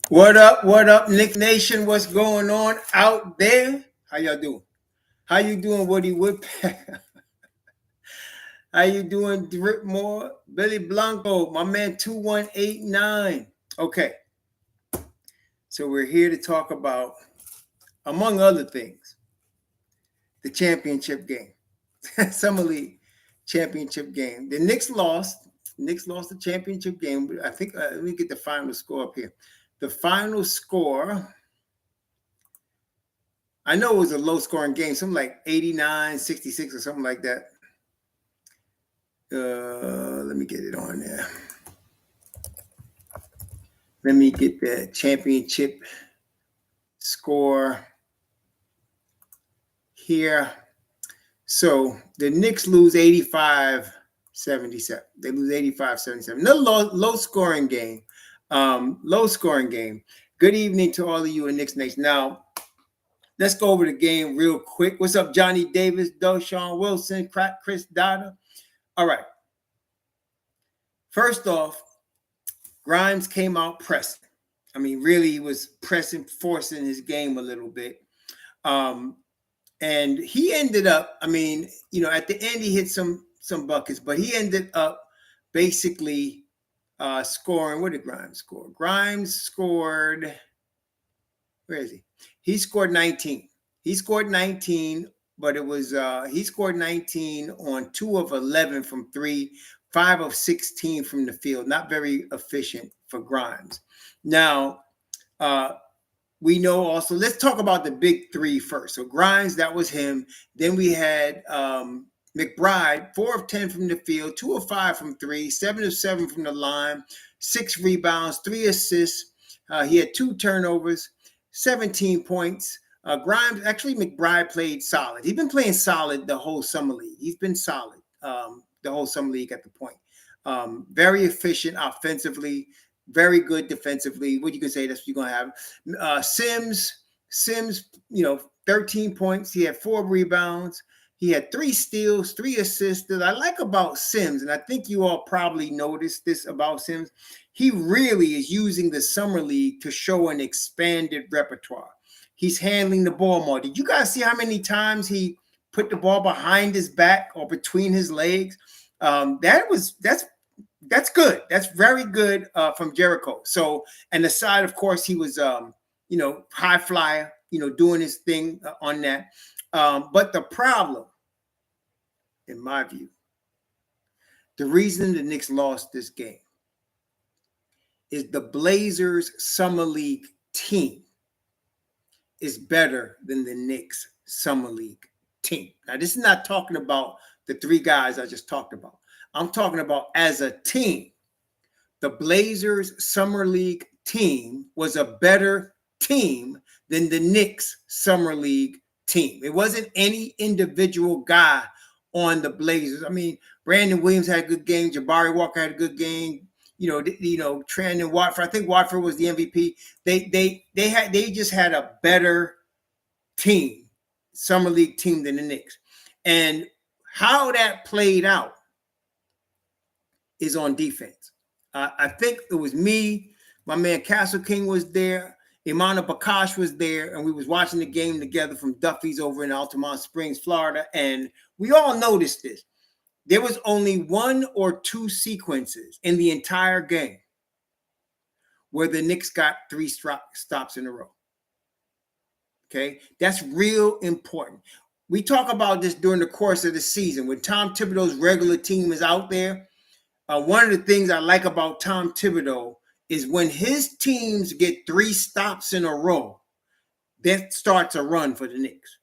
What up? What up, Knicks Nation? What's going on out there? How y'all doing? How you doing, Woody Woodpecker? How you doing, Drip Moore? Billy Blanco, my man 2189. Okay, so we're here to talk about, among other things, the championship game. Summer League championship game. The Knicks lost. Knicks lost the championship game. I think, let me get the final score up here. The final score, I know it was a low scoring game, something like 89-66 or something like that. Let me get it on there. Let me get the championship score here. So the Knicks lose 85-77. They lose 85-77. Another low scoring game. Low scoring game. Good evening to all of you in Knicks Nation. Now, let's go over the game real quick. What's up, Johnny Davis, Deshaun Wilson, Chris Dada? All right. First off, Grimes came out pressing. I mean, really, he was pressing, forcing his game a little bit. And he ended up, I mean, at the end, he hit some buckets, but he ended up basically scoring. What did Grimes score? Grimes scored, where is he? He scored 19. He scored 19, but it was, he scored 19 on 2 of 11 from 3, 5 of 16 from the field. Not very efficient for Grimes. Now, we know also, let's talk about the big 3 first. So Grimes, that was him. Then we had McBride, 4 of 10 from the field, 2 of 5 from 3, 7 of 7 from the line, 6 rebounds, 3 assists. He had 2 turnovers, 17 points. Grimes, actually, McBride played solid. He's been playing solid the whole summer league. He's been solid the whole summer league at the point. Very efficient offensively, very good defensively. What you can say, that's what you're going to have. Sims, 13 points. He had 4 rebounds. He had 3 steals, 3 assists. That I like about Sims, and I think you all probably noticed this about Sims, he really is using the summer league to show an expanded repertoire. He's handling the ball more. Did you guys see how many times he put the ball behind his back or between his legs? That's good. That's very good from Jericho. So, and the side, of course, he was, high flyer, doing his thing on that. But the problem, in my view, the reason the Knicks lost this game is the Blazers Summer League team is better than the Knicks Summer League team. Now, this is not talking about the 3 guys I just talked about. I'm talking about as a team. The Blazers Summer League team was a better team than the Knicks Summer League team. It wasn't any individual guy on the Blazers. I mean, Brandon Williams had a good game. Jabari Walker had a good game. Trandon Watford. I think Watford was the MVP. They just had a better team, Summer League team, than the Knicks. And how that played out is on defense. I think it was me, my man Castle King was there, Imana Bakash was there, and we was watching the game together from Duffy's over in Altamont Springs, Florida, and we all noticed this. There was only 1 or 2 sequences in the entire game where the Knicks got 3 stops in a row. Okay, that's real important. We talk about this during the course of the season. When Tom Thibodeau's regular team is out there, one of the things I like about Tom Thibodeau is when his teams get 3 stops in a row, that starts a run for the Knicks.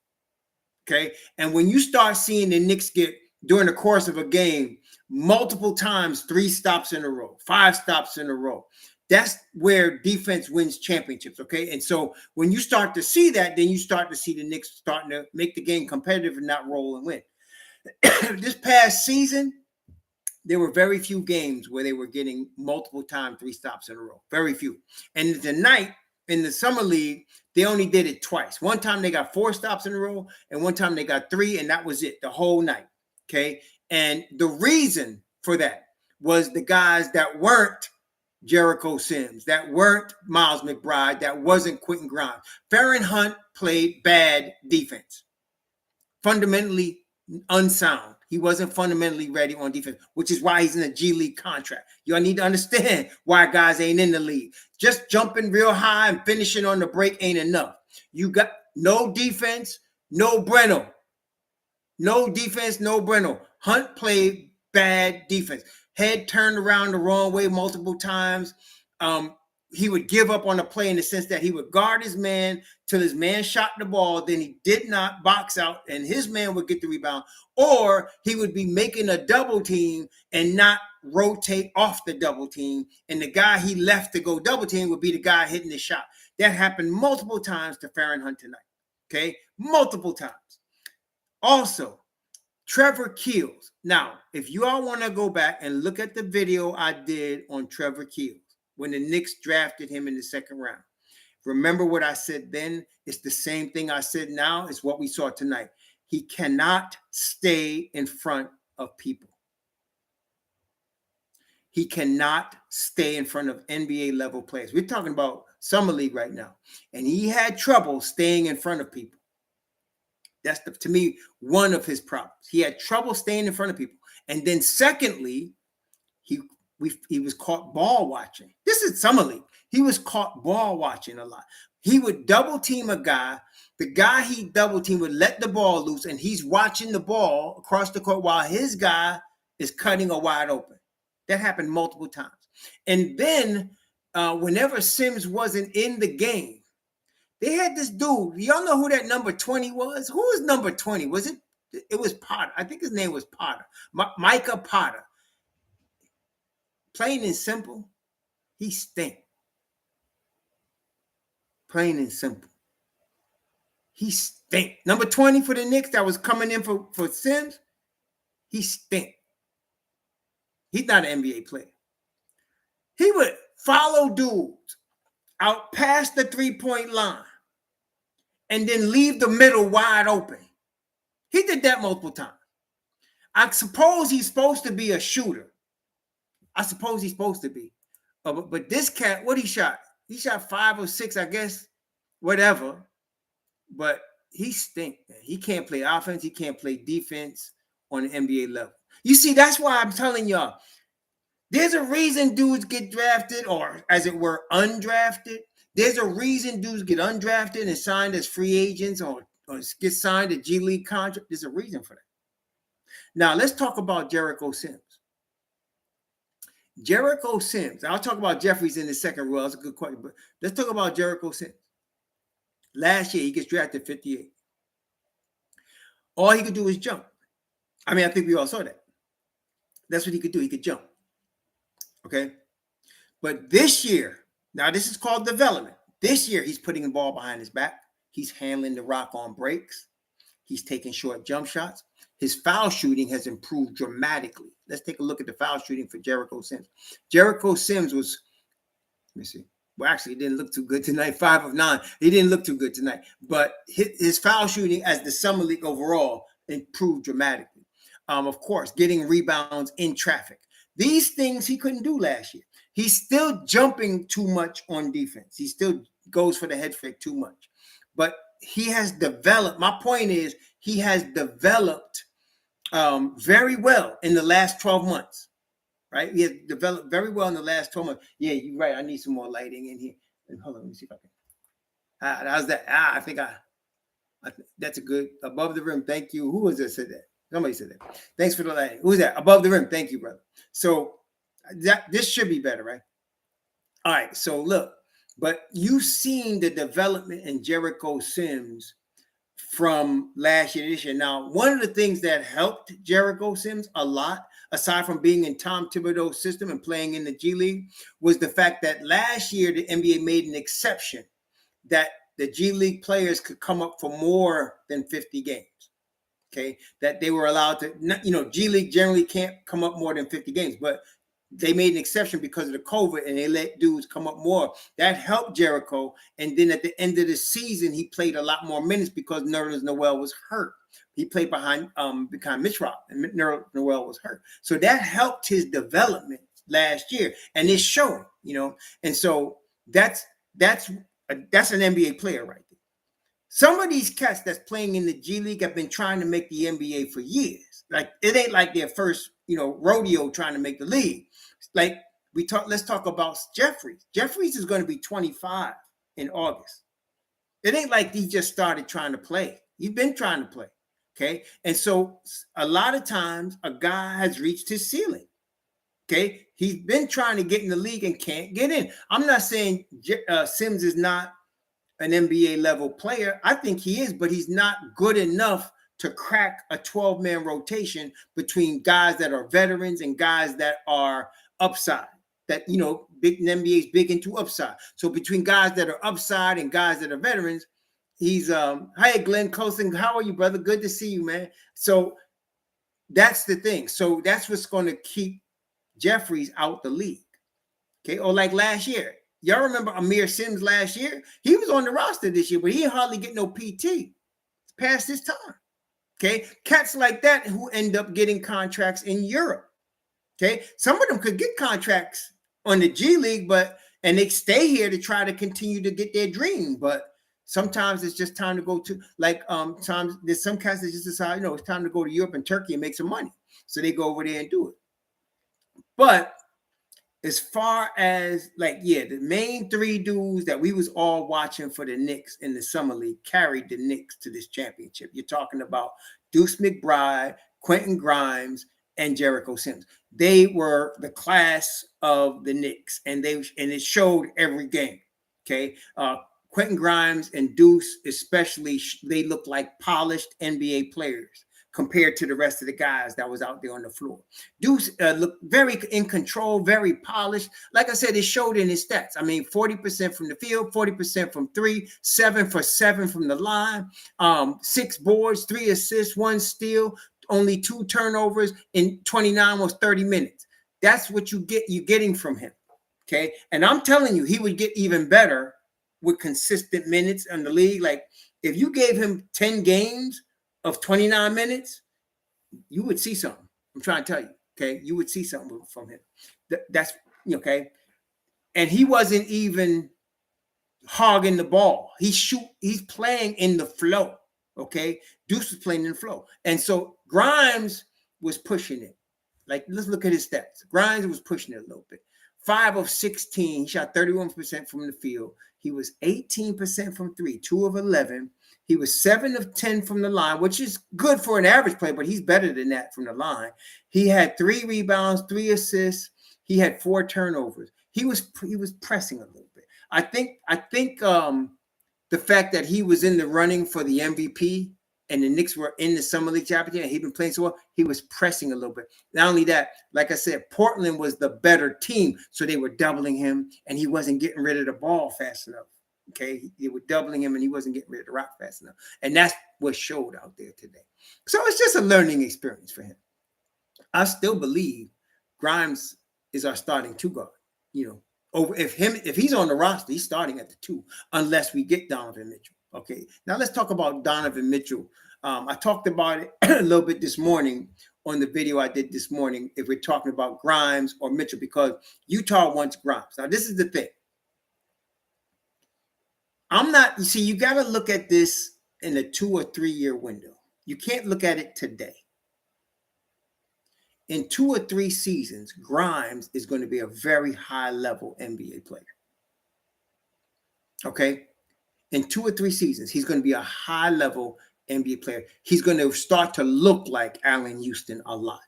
Okay, and when you start seeing the Knicks get, during the course of a game, multiple times 3 stops in a row, 5 stops in a row, that's where defense wins championships, okay? And so when you start to see that, then you start to see the Knicks starting to make the game competitive and not roll and win. This past season, there were very few games where they were getting multiple times 3 stops in a row. Very few. And tonight, in the Summer League, they only did it twice. One time they got 4 stops in a row, and one time they got 3, and that was it, the whole night, okay? And the reason for that was the guys that weren't Jericho Sims, that weren't Miles McBride, that wasn't Quentin Grimes. Farron Hunt played bad defense, fundamentally unsound. He wasn't fundamentally ready on defense, which is why he's in a G League contract. Y'all need to understand why guys ain't in the league. Just jumping real high and finishing on the break ain't enough. You got no defense, no Breno. No defense, no Breno. Hunt played bad defense. Head turned around the wrong way multiple times. He would give up on the play in the sense that he would guard his man till his man shot the ball. Then he did not box out and his man would get the rebound. Or he would be making a double team and not rotate off the double team. And the guy he left to go double team would be the guy hitting the shot. That happened multiple times to Farron Hunt tonight. Okay? Multiple times. Also, Trevor Keels. Now, if you all want to go back and look at the video I did on Trevor Keels when the Knicks drafted him in the second round, remember what I said then? It's the same thing I said now. It's what we saw tonight. He cannot stay in front of people. He cannot stay in front of NBA level players. We're talking about Summer League right now. And he had trouble staying in front of people. That's, to me, one of his problems. He had trouble staying in front of people. And then secondly, he was caught ball watching. This is Summer League. He was caught ball watching a lot. He would double team a guy. The guy he double teamed would let the ball loose, and he's watching the ball across the court while his guy is cutting a wide open. That happened multiple times. And then whenever Sims wasn't in the game, they had this dude. Y'all know who that number 20 was? Who was number 20? Was it? It was Potter. I think his name was Potter. Micah Potter. Plain and simple, he stink. Plain and simple. He stink. Number 20 for the Knicks that was coming in for Sims, he stink. He's not an NBA player. He would follow dudes out past the three-point line and then leave the middle wide open. He did that multiple times. I suppose he's supposed to be a shooter. I suppose he's supposed to be. But this cat, what he shot? He shot 5 or 6, I guess, whatever. But he stink. He can't play offense. He can't play defense on the NBA level. You see, that's why I'm telling y'all, there's a reason dudes get drafted or, as it were, undrafted. There's a reason dudes get undrafted and signed as free agents or get signed a G League contract. There's a reason for that. Now, let's talk about Jericho Sims. Jericho Sims. I'll talk about Jeffries in the second row. That's a good question. But let's talk about Jericho Sims. Last year, he gets drafted 58. All he could do is jump. I mean, I think we all saw that. That's what he could do. He could jump. Okay? But this year, now this is called development. This year, he's putting the ball behind his back. He's handling the rock on breaks. He's taking short jump shots. His foul shooting has improved dramatically. Let's take a look at the foul shooting for Jericho Sims. Jericho Sims was, let me see. Well, actually, he didn't look too good tonight. 5 of 9. He didn't look too good tonight. But his foul shooting as the Summer League overall improved dramatically. Of course, getting rebounds in traffic. These things he couldn't do last year. He's still jumping too much on defense. He still goes for the head fake too much. But he has developed. My point is he has developed very well in the last 12 months. Right? He has developed very well in the last 12 months. Yeah, you're right. I need some more lighting in here. Hold on, let me see if I can. How's that? I think that's a good above the rim. Thank you. Who was that said that? Somebody said that. Thanks for the lighting. Who's that? Above the rim. Thank you, brother. So this should be better, right? All right. So look, but you've seen the development in Jericho Sims from last year to this year. Now, one of the things that helped Jericho Sims a lot, aside from being in Tom Thibodeau's system and playing in the G League, was the fact that last year the NBA made an exception that the G League players could come up for more than 50 games. Okay, that they were allowed to, G League generally can't come up more than 50 games, but they made an exception because of the COVID and they let dudes come up more. That helped Jericho. And then at the end of the season, he played a lot more minutes because Nerlens Noel was hurt. He played behind Mitch Rob, and Nerlens Noel was hurt. So that helped his development last year, and it's showing, and so that's an NBA player right there. Some of these cats that's playing in the G League have been trying to make the NBA for years. Like, it ain't like their first, rodeo trying to make the league. Like, let's talk about Jeffries. Jeffries is going to be 25 in August. It ain't like he just started trying to play. He's been trying to play. Okay. And so a lot of times a guy has reached his ceiling. Okay. He's been trying to get in the league and can't get in. I'm not saying Sims is not an NBA level player. I think he is, but he's not good enough to crack a 12-man rotation between guys that are veterans and guys that are upside. That, big NBA is big into upside. So between guys that are upside and guys that are veterans, he's hi Glenn Colson, how are you, brother? Good to see you, man. So that's the thing. So that's what's going to keep Jeffries out the league. Okay, or like last year. Y'all remember Amir Sims last year? He was on the roster this year, but he didn't hardly get no PT. It's past his time. Okay, cats like that who end up getting contracts in Europe. Okay, some of them could get contracts on the G League, and they stay here to try to continue to get their dream. But sometimes it's just time to go to, times there's some cats that just decide, it's time to go to Europe and Turkey and make some money. So they go over there and do it. But as far as the main three dudes that we was all watching for the Knicks in the summer league carried the Knicks to this championship. You're talking about Deuce McBride, Quentin Grimes, and Jericho Sims. They were the class of the Knicks, and it showed every game. Okay, Quentin Grimes and Deuce, especially, they look like polished NBA players compared to the rest of the guys that was out there on the floor. Deuce looked very in control, very polished. Like I said, it showed in his stats. 40% from the field, 40% from three, 7 for 7 from the line, 6 boards, 3 assists, 1 steal, only 2 turnovers in 29, almost 30 minutes. That's what you're getting from him. Okay. And I'm telling you, he would get even better with consistent minutes in the league. Like, if you gave him 10 games of 29 minutes, you would see something. I'm trying to tell you, okay? You would see something from him. That's okay. And he wasn't even hogging the ball. He's playing in the flow, okay? Deuce was playing in the flow. And so Grimes was pushing it. Like, let's look at his stats. Grimes was pushing it a little bit. 5 of 16, he shot 31% from the field. He was 18% from 3, 2 of 11. He was 7 of 10 from the line, which is good for an average player, but he's better than that from the line. He had 3 rebounds, 3 assists. He had 4 turnovers. He was pressing a little bit. I think the fact that he was in the running for the MVP and the Knicks were in the Summer League championship and he'd been playing so well, he was pressing a little bit. Not only that, like I said, Portland was the better team, so they were doubling him and he wasn't getting rid of the ball fast enough. Okay, they were doubling him and he wasn't getting rid of the rock fast enough. And that's what showed out there today. So it's just a learning experience for him. I still believe Grimes is our starting 2 guard. If he's on the roster, he's starting at the 2, unless we get Donovan Mitchell. Okay, now let's talk about Donovan Mitchell. I talked about it a little bit this morning on the video I did this morning, if we're talking about Grimes or Mitchell, because Utah wants Grimes. Now, this is the thing. You got to look at this in a 2 or 3 year window. You can't look at it today. In 2 or 3 seasons, Grimes is going to be a very high level NBA player. Okay? In 2 or 3 seasons, he's going to be a high level NBA player. He's going to start to look like Allen Houston a lot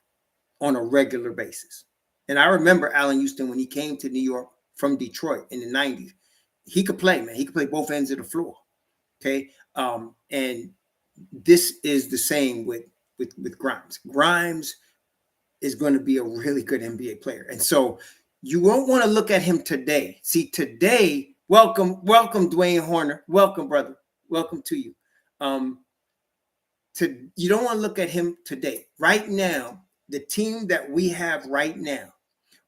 on a regular basis. And I remember Allen Houston when he came to New York from Detroit in the 90s. He could play, man. He could play both ends of the floor. Okay. And this is the same with Grimes. Grimes is going to be a really good NBA player. And so you won't want to look at him today. See, today, welcome, Dwayne Horner. Welcome, brother. Welcome to you. You don't want to look at him today. Right now, the team that we have right now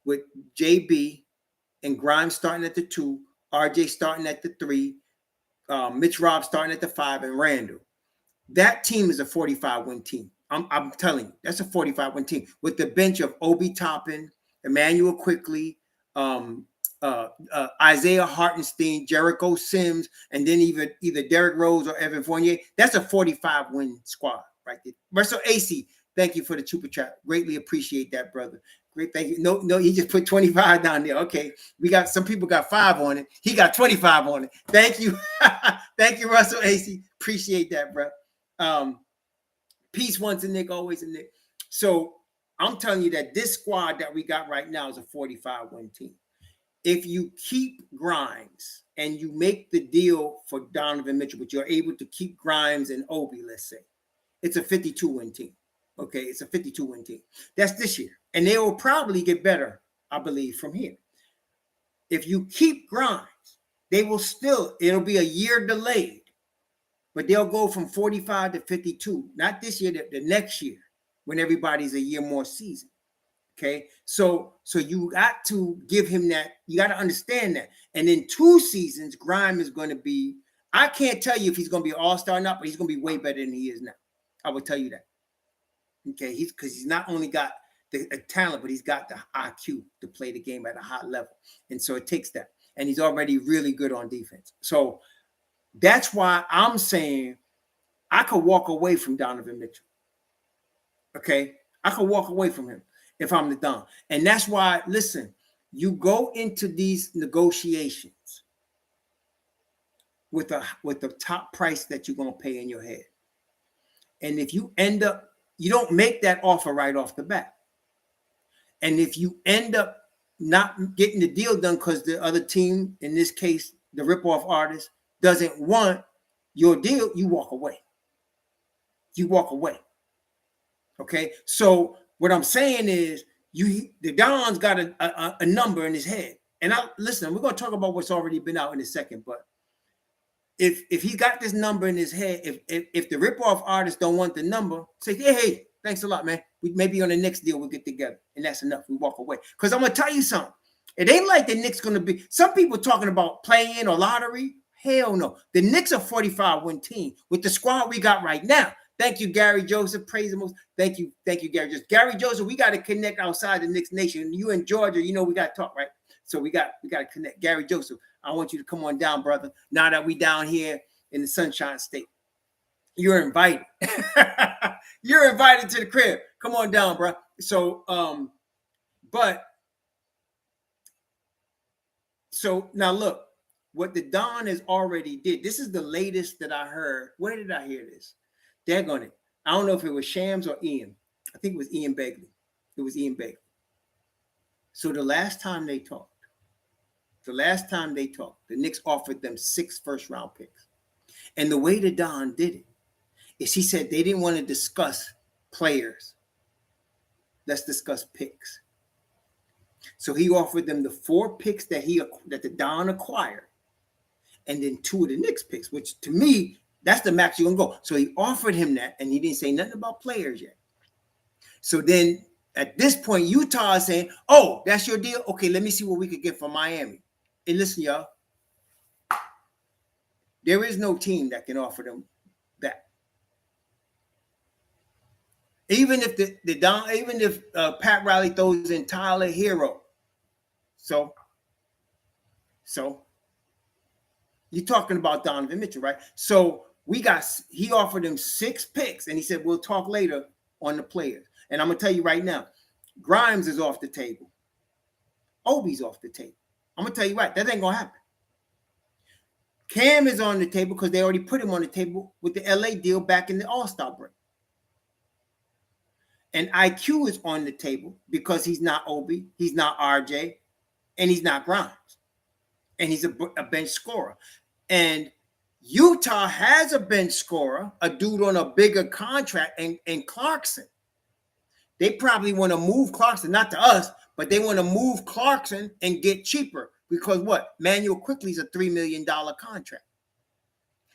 with JB and Grimes starting at the 2, RJ starting at the 3, Mitch Robb starting at the 5, and Randle. That team is a 45-win team. I'm telling you, that's a 45-win team with the bench of Obi Toppin, Emmanuel Quickly, Isaiah Hartenstein, Jericho Sims, and then either Derrick Rose or Evan Fournier. That's a 45-win squad right there. Russell AC, thank you for the super chat. Greatly appreciate that, brother. Great, thank you. No, he just put 25 down there. Okay, we got some people got 5 on it. He got 25 on it. Thank you, thank you, Russell AC. Appreciate that, bro. Peace once a Nick, always a Nick. So I'm telling you that this squad that we got right now is a 45-win team. If you keep Grimes and you make the deal for Donovan Mitchell, but you're able to keep Grimes and Obi, let's say, it's a 52-win team. Okay, it's a 52-win team. That's this year. And they will probably get better, I believe, from here. If you keep Grimes, they will still, it'll be a year delayed, but they'll go from 45 to 52. Not this year, the next year, when everybody's a year more seasoned. Okay, so you got to give him that. You got to understand that. And in 2 seasons, Grimes is going to be, I can't tell you if he's going to be an all-star or not, but he's going to be way better than he is now. I will tell you that. Okay, because he's not only got the talent, but he's got the IQ to play the game at a high level. And so it takes that. And he's already really good on defense. So that's why I'm saying I could walk away from Donovan Mitchell. Okay, I could walk away from him if I'm the Don. And that's why, listen, you go into these negotiations with the top price that you're going to pay in your head. And if you end up, you don't make that offer right off the bat. And if you end up not getting the deal done because the other team, in this case, the ripoff artist, doesn't want your deal, you walk away. You walk away. Okay? So what I'm saying is, the Don's got a number in his head. And listen, we're going to talk about what's already been out in a second, but if he got this number in his head, if the ripoff artists don't want the number, say, hey, thanks a lot, man. We maybe on the next deal we'll get together, and that's enough. We walk away. Because I'm gonna tell you something. It ain't like the Knicks gonna be. Some people talking about play-in or lottery. Hell no. The Knicks are 45-win team with the squad we got right now. Thank you, Gary Joseph. Praise the most. Thank you, Gary Joseph. Gary Joseph, we got to connect outside the Knicks nation. You in Georgia, you know we got to talk, right? So we got to connect. Gary Joseph, I want you to come on down, brother. Now that we down here in the Sunshine State, you're invited. You're invited to the crib. Come on down, bro. So, so now look, what the Don has already did. This is the latest that I heard. Where did I hear this? Daggone it. I don't know if it was Shams or Ian. I think it was Ian Begley. It was Ian Begley. So the last time they talked, the Knicks offered them 6 first-round picks. And the way the Don did it is he said they didn't want to discuss players. Let's discuss picks. So he offered them the 4 picks that the Don acquired, and then 2 of the Knicks picks, which to me, that's the max you're gonna go. So he offered him that, and he didn't say nothing about players yet. So then at this point, Utah is saying, oh, that's your deal? Okay, let me see what we could get from Miami. And listen, y'all, there is no team that can offer them that. Even if Pat Riley throws in Tyler Hero. So you're talking about Donovan Mitchell, right? So he offered him 6 picks, and he said, we'll talk later on the players. And I'm going to tell you right now, Grimes is off the table. Obi's off the table. I'm going to tell you right, that ain't going to happen. Cam is on the table because they already put him on the table with the LA deal back in the All-Star break. And IQ is on the table because he's not Obi, he's not RJ, and he's not Grimes. And he's a bench scorer. And Utah has a bench scorer, a dude on a bigger contract, and Clarkson. They probably want to move Clarkson, not to us, but they want to move Clarkson and get cheaper because what? Manuel Quickly's a $3 million contract.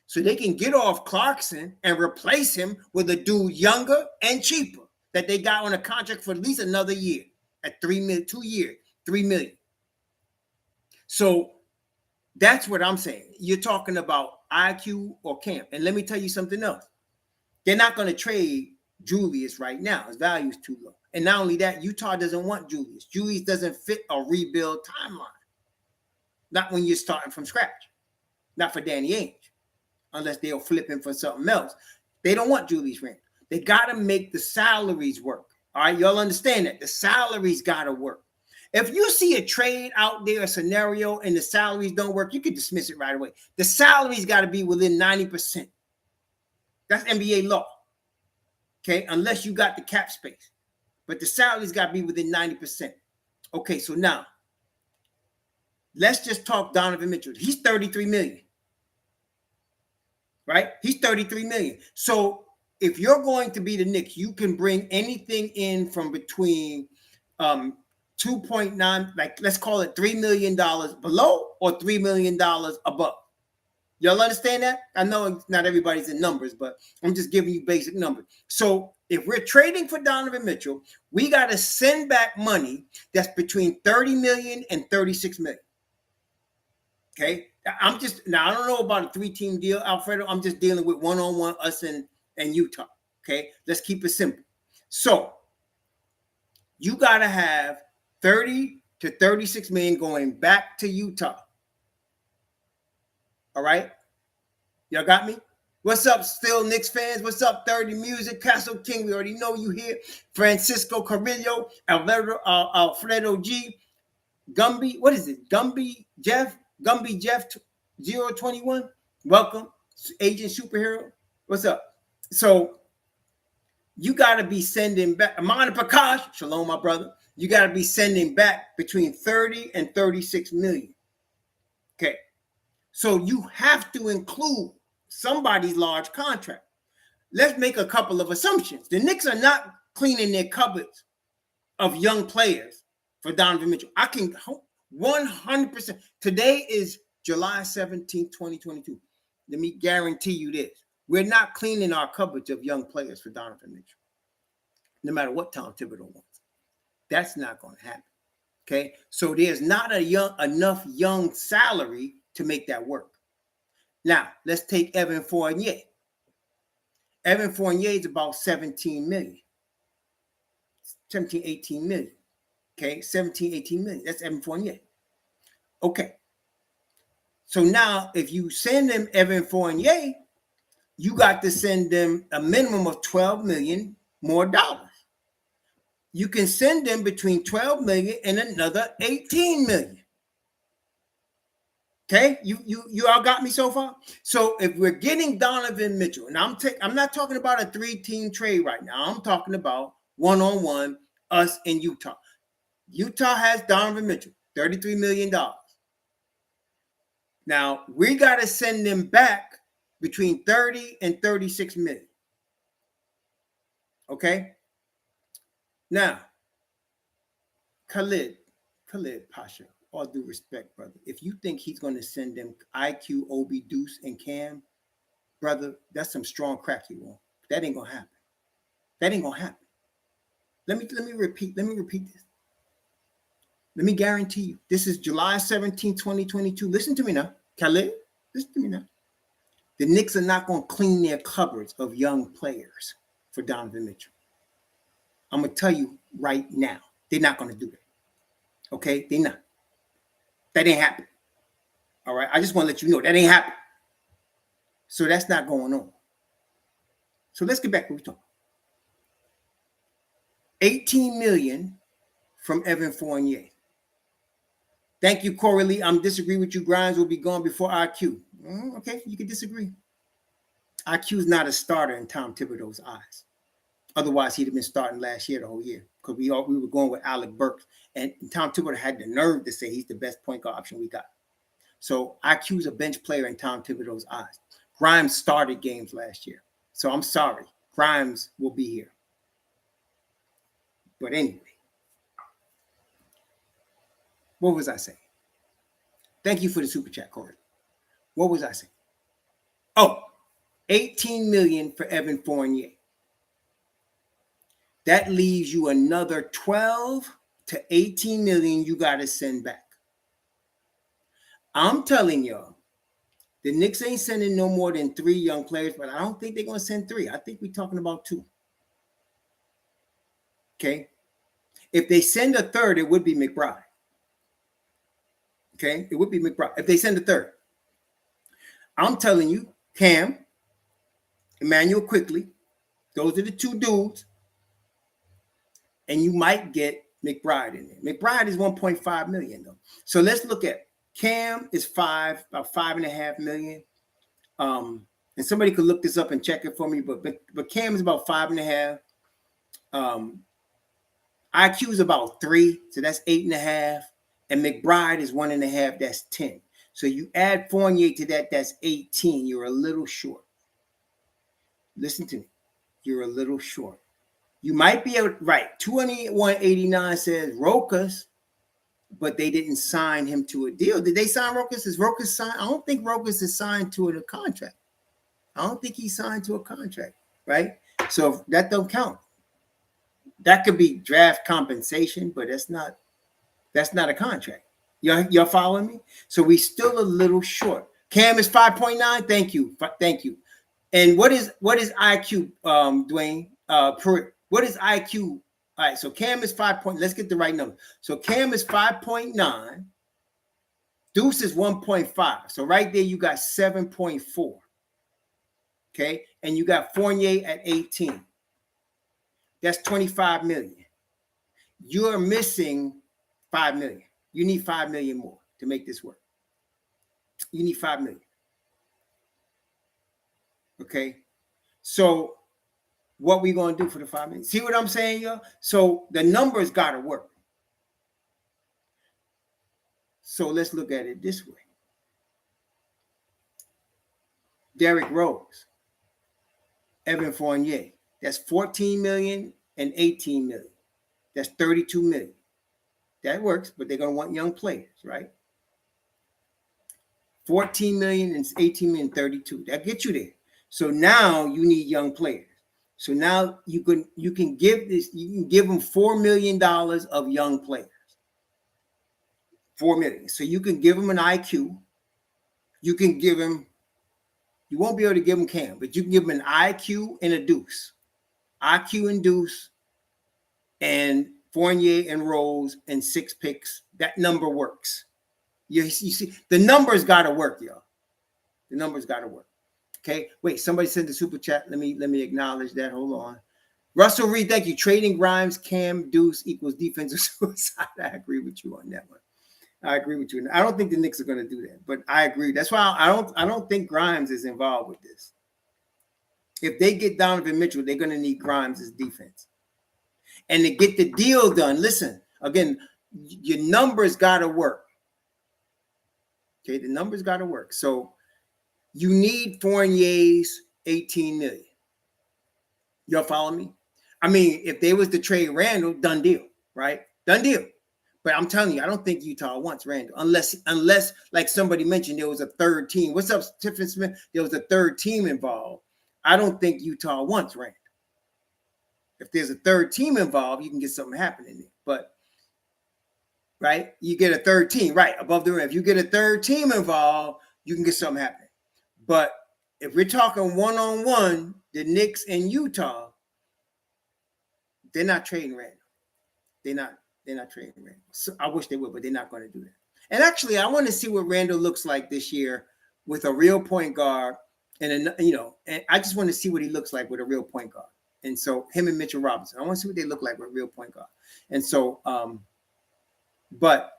So they can get off Clarkson and replace him with a dude younger and cheaper that they got on a contract for at least another year at 3 million, 2 years, 3 million. So that's what I'm saying. You're talking about IQ or Cam. And let me tell you something else. They're not going to trade Julius right now. His value is too low. And not only that, Utah doesn't want Julius. Julius doesn't fit a rebuild timeline. Not when you're starting from scratch. Not for Danny Ainge. Unless they'll flip him for something else. They don't want Julius Randle. They got to make the salaries work. All right, y'all understand that. The salaries got to work. If you see a trade out there, a scenario, and the salaries don't work, you can dismiss it right away. The salaries got to be within 90%. That's NBA law. Okay, unless you got the cap space. But the salaries got to be within 90%. Okay, so now, let's just talk Donovan Mitchell. He's $33 million. Right? He's $33 million. So if you're going to be the Knicks, you can bring anything in from between 2.9, like let's call it $3 million below or $3 million above. Y'all understand that? I know not everybody's in numbers, but I'm just giving you basic numbers. So if we're trading for Donovan Mitchell, we got to send back money that's between 30 million and 36 million. Okay. I don't know about a 3-team deal, Alfredo. I'm just dealing with one-on-one, us and Utah. Okay. Let's keep it simple. So you got to have 30 to 36 million going back to Utah. All right. Y'all got me? What's up, still Knicks fans? What's up, 30 Music, Castle King? We already know you here. Francisco Carrillo, Alfredo G, Gumby. What is it? Gumby Jeff 021. Welcome, Agent Superhero. What's up? So you got to be sending back. Amanda Prakash, shalom, my brother. You got to be sending back between 30 and 36 million. Okay. So you have to include somebody's large contract. Let's make a couple of assumptions. The Knicks are not cleaning their cupboards of young players for Donovan Mitchell. I can 100%. Today is July 17th, 2022. Let me guarantee you this. We're not cleaning our cupboards of young players for Donovan Mitchell. No matter what Tom Thibodeau wants. That's not going to happen. Okay? So there's not enough young salary to make that work. Now, let's take Evan Fournier. Evan Fournier is about 17 million. 17, 18 million. Okay, 17, 18 million. That's Evan Fournier. Okay. So now, if you send them Evan Fournier, you got to send them a minimum of 12 million more dollars. You can send them between 12 million and another 18 million. Okay, you all got me so far. So if we're getting Donovan Mitchell, and I'm not talking about a 3-team trade right now. I'm talking about one-on-one, us in Utah. Utah has Donovan Mitchell, $33 million. Now we got to send them back between 30 and 36 million. Okay. Now, Khalid Pasha. All due respect, brother. If you think he's going to send them IQ, Obi, Deuce, and Cam, brother, that's some strong crack you want. That ain't gonna happen. That ain't gonna happen. Let me repeat this. Let me guarantee you. This is July 17, 2022. Listen to me now. Khalid, listen to me now. The Knicks are not going to clean their cupboards of young players for Donovan Mitchell. I'm going to tell you right now. They're not going to do that. Okay? They're not. That ain't happening. All right. I just want to let you know that ain't happening. So that's not going on. So let's get back to what we're talking. 18 million from Evan Fournier. Thank you, Corey Lee. I'm disagree with you. Grimes will be gone before IQ. Okay, you can disagree. IQ is not a starter in Tom Thibodeau's eyes. Otherwise, he'd have been starting last year, the whole year, because we were going with Alec Burks. And Tom Thibodeau had the nerve to say he's the best point guard option we got. So IQ's a bench player in Tom Thibodeau's eyes. Grimes started games last year. So I'm sorry. Grimes will be here. But anyway, what was I saying? Thank you for the super chat, Corey. What was I saying? Oh, 18 million for Evan Fournier. That leaves you another 12 to 18 million you got to send back. I'm telling y'all, the Knicks ain't sending no more than 3 young players, but I don't think they're going to send 3. I think we're talking about 2. Okay? If they send a third, it would be McBride. Okay, it would be McBride if they send a third. I'm telling you, Cam, Emmanuel Quickly, those are the two dudes, and you might get McBride in there. McBride is 1.5 million though. So let's look at Cam is about 5.5 million. And somebody could look this up and check it for me, but Cam is about 5.5. IQ is about 3, so that's 8.5. And McBride is 1.5, that's 10. So you add Fournier to that, that's 18. You're a little short. Listen to me. You're a little short. You might be able to, right. 2189 says Rokas, but they didn't sign him to a deal. Did they sign Rokas? Is Rokas signed? I don't think Rokas is signed to a contract. I don't think he's signed to a contract, right? So that don't count. That could be draft compensation, but that's not a contract. Y'all following me? So we still a little short. Cam is 5.9. Thank you. And what is IQ, Dwayne? What is IQ? All right, so Cam is 5. Let's get the right number. So Cam is 5.9. Deuce is 1.5. So right there you got 7.4. Okay, and you got Fournier at 18. That's 25 million. You're missing 5 million. You need 5 million more to make this work. You need 5 million. Okay, so what we gonna do for the 5 million? See what I'm saying, y'all? So the numbers gotta work. So let's look at it this way. Derrick Rose, Evan Fournier, that's 14 million and 18 million. That's 32 million. That works, but they're gonna want young players, right? 14 million and 18 million, 32. That gets you there. So now you need young players. So now you can give them $4 million of young players. 4 million. So you can give them an IQ. You can give him, you won't be able to give him Cam, but you can give him an IQ and a Deuce. IQ and Deuce and Fournier and Rose and 6 picks. That number works. You see, the numbers got to work, y'all. The numbers got to work. Okay. Wait, somebody sent the super chat. Let me acknowledge that. Hold on. Russell Reed, thank you. Trading Grimes, Cam, Deuce equals defensive suicide. I agree with you on that one. I agree with you. I don't think the Knicks are going to do that, but I agree. That's why I don't think Grimes is involved with this. If they get Donovan Mitchell, they're going to need Grimes as defense. And to get the deal done, listen, again, your numbers got to work. Okay, the numbers got to work. So you need Fournier's 18 million. Y'all follow me? I mean, if they was to trade Randle, done deal, right? Done deal. But I'm telling you, I don't think Utah wants Randle unless, like somebody mentioned, there was a third team. What's up, Tiffany Smith? There was a third team involved. I don't think Utah wants Randle. If there's a third team involved, you can get something happening there. But, right, you get a third team, right, above the rim. If you get a third team involved, you can get something happening. But if we're talking one-on-one, the Knicks and Utah, they're not trading Randle. They're not trading Randle. So I wish they would, but they're not going to do that. And actually, I want to see what Randle looks like this year with a real point guard, and I just want to see what he looks like with a real point guard. And so him and Mitchell Robinson, I want to see what they look like with a real point guard. And so, but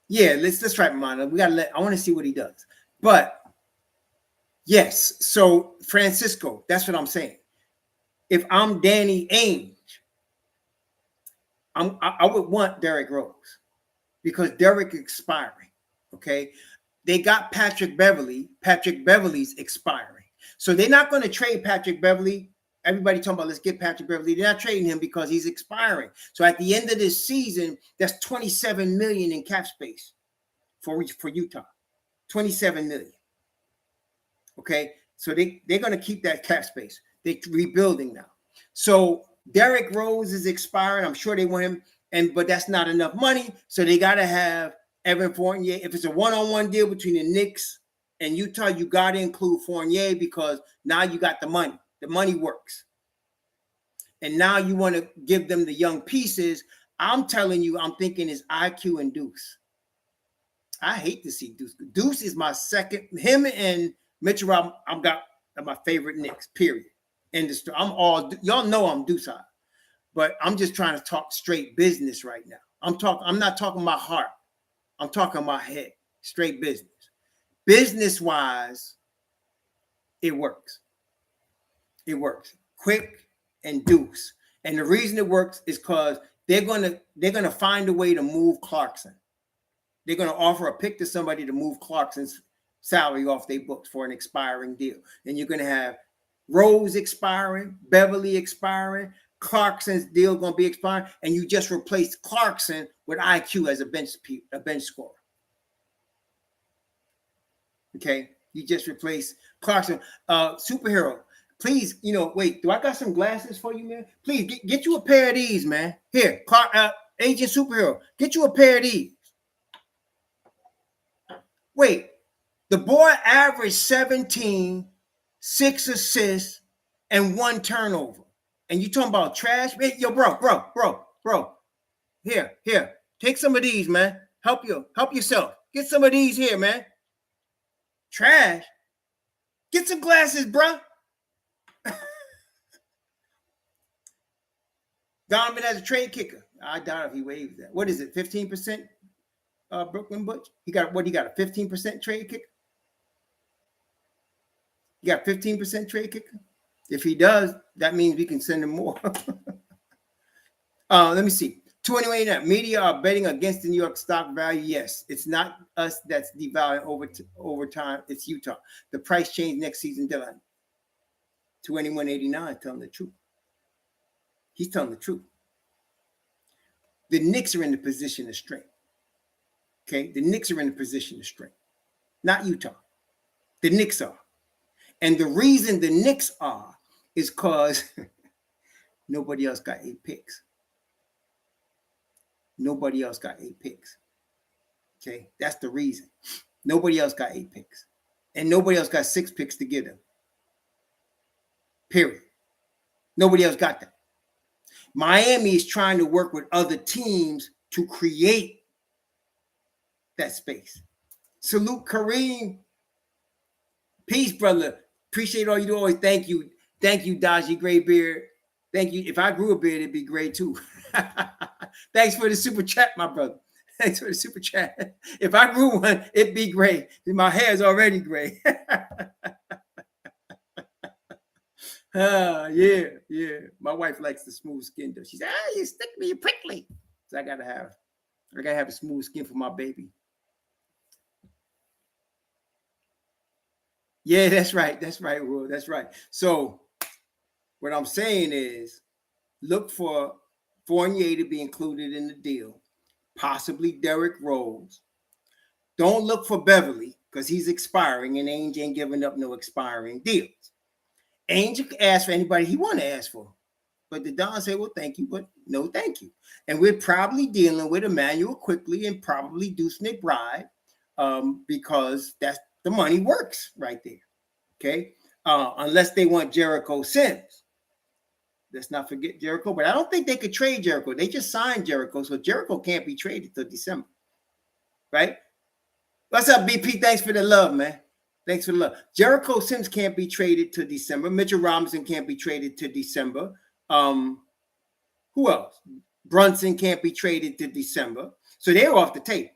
yeah, let's try Mono. I want to see what he does. But yes, so Francisco, that's what I'm saying. If I'm Danny Ainge, I would want Derrick Rose because Derrick expiring. Okay, they got Patrick Beverley. Patrick Beverley's expiring, so they're not going to trade Patrick Beverley. Everybody talking about let's get Patrick Beverley. They're not trading him because he's expiring. So at the end of this season, that's 27 million in cap space for Utah. 27 million. Okay, so they're going to keep that cap space. They're rebuilding now. So Derrick Rose is expiring. I'm sure they want him, but that's not enough money. So they got to have Evan Fournier. If it's a one-on-one deal between the Knicks and Utah, you got to include Fournier because now you got the money. The money works. and now you want to give them the young pieces. I'm telling you, I'm thinking it's IQ and Deuce. I hate to see Deuce. Deuce is my second. Him and Mitchell, I've got my favorite Knicks, period. I'm all, y'all know I'm Deuce high, but I'm just trying to talk straight business right now. I'm not talking my heart. I'm talking my head, straight business. Business-wise, it works. It works. Quick and Deuce. And the reason it works is because they're gonna find a way to move Clarkson. They're gonna offer a pick to somebody to move Clarkson's salary off their books for an expiring deal. And you're gonna have Rose expiring, Beverly expiring, Clarkson's deal gonna be expiring, and you just replace Clarkson with IQ as a bench scorer. Okay, you just replace Clarkson. Superhero, please, wait, do I got some glasses for you, man? Please get you a pair of these, man. Here, Agent Superhero, get you a pair of these. Wait, the boy averaged 17, 6 assists, and 1 turnover. And you talking about trash? Hey, yo, bro. Here, take some of these, man. Help yourself. Get some of these here, man. Trash. Get some glasses, bro. Donovan as a trade kicker. I doubt if he waives that. What is it? 15%? Brooklyn Butch. He got a 15% trade kicker? You got 15% trade kicker? If he does, that means we can send him more. Let me see. 2189. Media are betting against the New York stock value. Yes, it's not us that's devaluing over time. It's Utah. The price change next season deadline. 2189 telling the truth. He's telling the truth. The Knicks are in the position of strength. Okay, the Knicks are in the position of strength, not Utah. The Knicks are. And the reason the Knicks are is because nobody else got 8 picks. Nobody else got 8 picks. Okay, that's the reason. Nobody else got 8 picks. And nobody else got 6 picks to give them. Period. Nobody else got that. Miami is trying to work with other teams to create that space. Salute Kareem. Peace, brother. Appreciate all you do. Always thank you. Thank you, Dodgy Gray Beard. Thank you. If I grew a beard, it'd be gray too. Thanks for the super chat, my brother. Thanks for the super chat. If I grew one, it'd be gray. My hair is already gray. Yeah. My wife likes the smooth skin though. She said, you stick me, you prickly. So I gotta have a smooth skin for my baby. Yeah, that's right. That's right, Will. That's right. So what I'm saying is look for Fournier to be included in the deal, possibly Derrick Rose. Don't look for Beverly because he's expiring and Ainge ain't giving up no expiring deals. Ainge can ask for anybody he want to ask for. But the Don say, well, thank you, but no thank you. And we're probably dealing with Emmanuel Quickly and probably Deuce McBride because that's the money works right there. Okay. Unless they want Jericho Sims. Let's not forget Jericho, but I don't think they could trade Jericho. They just signed Jericho, so Jericho can't be traded till December. Right? What's up, BP? Thanks for the love, man. Thanks for the love. Jericho Sims can't be traded to December. Mitchell Robinson can't be traded to December. Who else? Brunson can't be traded to December. So they're off the table.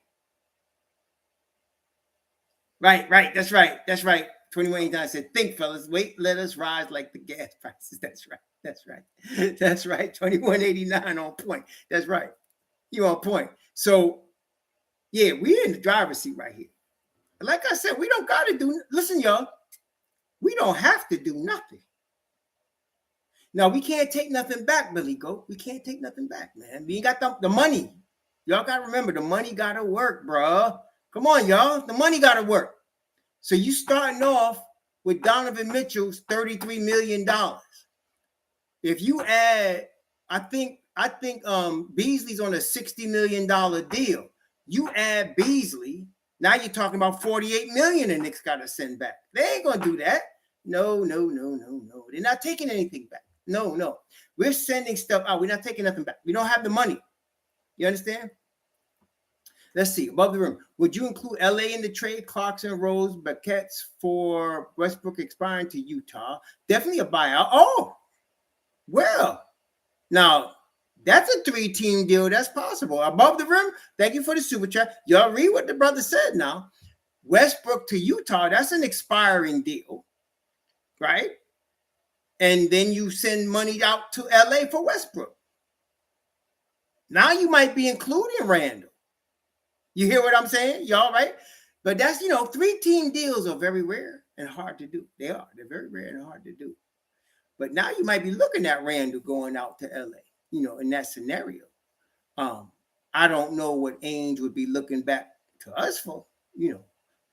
Right. That's right. 2189 said, think, fellas, wait, let us rise like the gas prices. That's right. 2189 on point. That's right. You on point. So, yeah, we're in the driver's seat right here. Like I said, we don't got to do, listen, y'all, we don't have to do nothing. Now, we can't take nothing back, Billy Goat. We can't take nothing back, man. We ain't got the money. Y'all got to remember, the money got to work, bro. Come on, y'all. The money got to work. So you starting off with Donovan Mitchell's $33 million. If you add, I think Beasley's on a $60 million deal. You add Beasley, now you're talking about $48 million and Knicks got to send back. They ain't gonna do that. No. They're not taking anything back. No. We're sending stuff out. We're not taking nothing back. We don't have the money. You understand? Let's see. Above the rim. Would you include LA in the trade? Clarkson, Rose, Buckets for Westbrook expiring to Utah. Definitely a buyout. Oh, well. Now, that's a 3-team deal. That's possible. Above the rim. Thank you for the super chat. Y'all read what the brother said now. Westbrook to Utah. That's an expiring deal. Right? And then you send money out to LA for Westbrook. Now you might be including Randle. You hear what I'm saying? Y'all right? But that's, 3-team deals are very rare and hard to do. They are. They're very rare and hard to do. But now you might be looking at Randle going out to LA, in that scenario. I don't know what Ainge would be looking back to us for,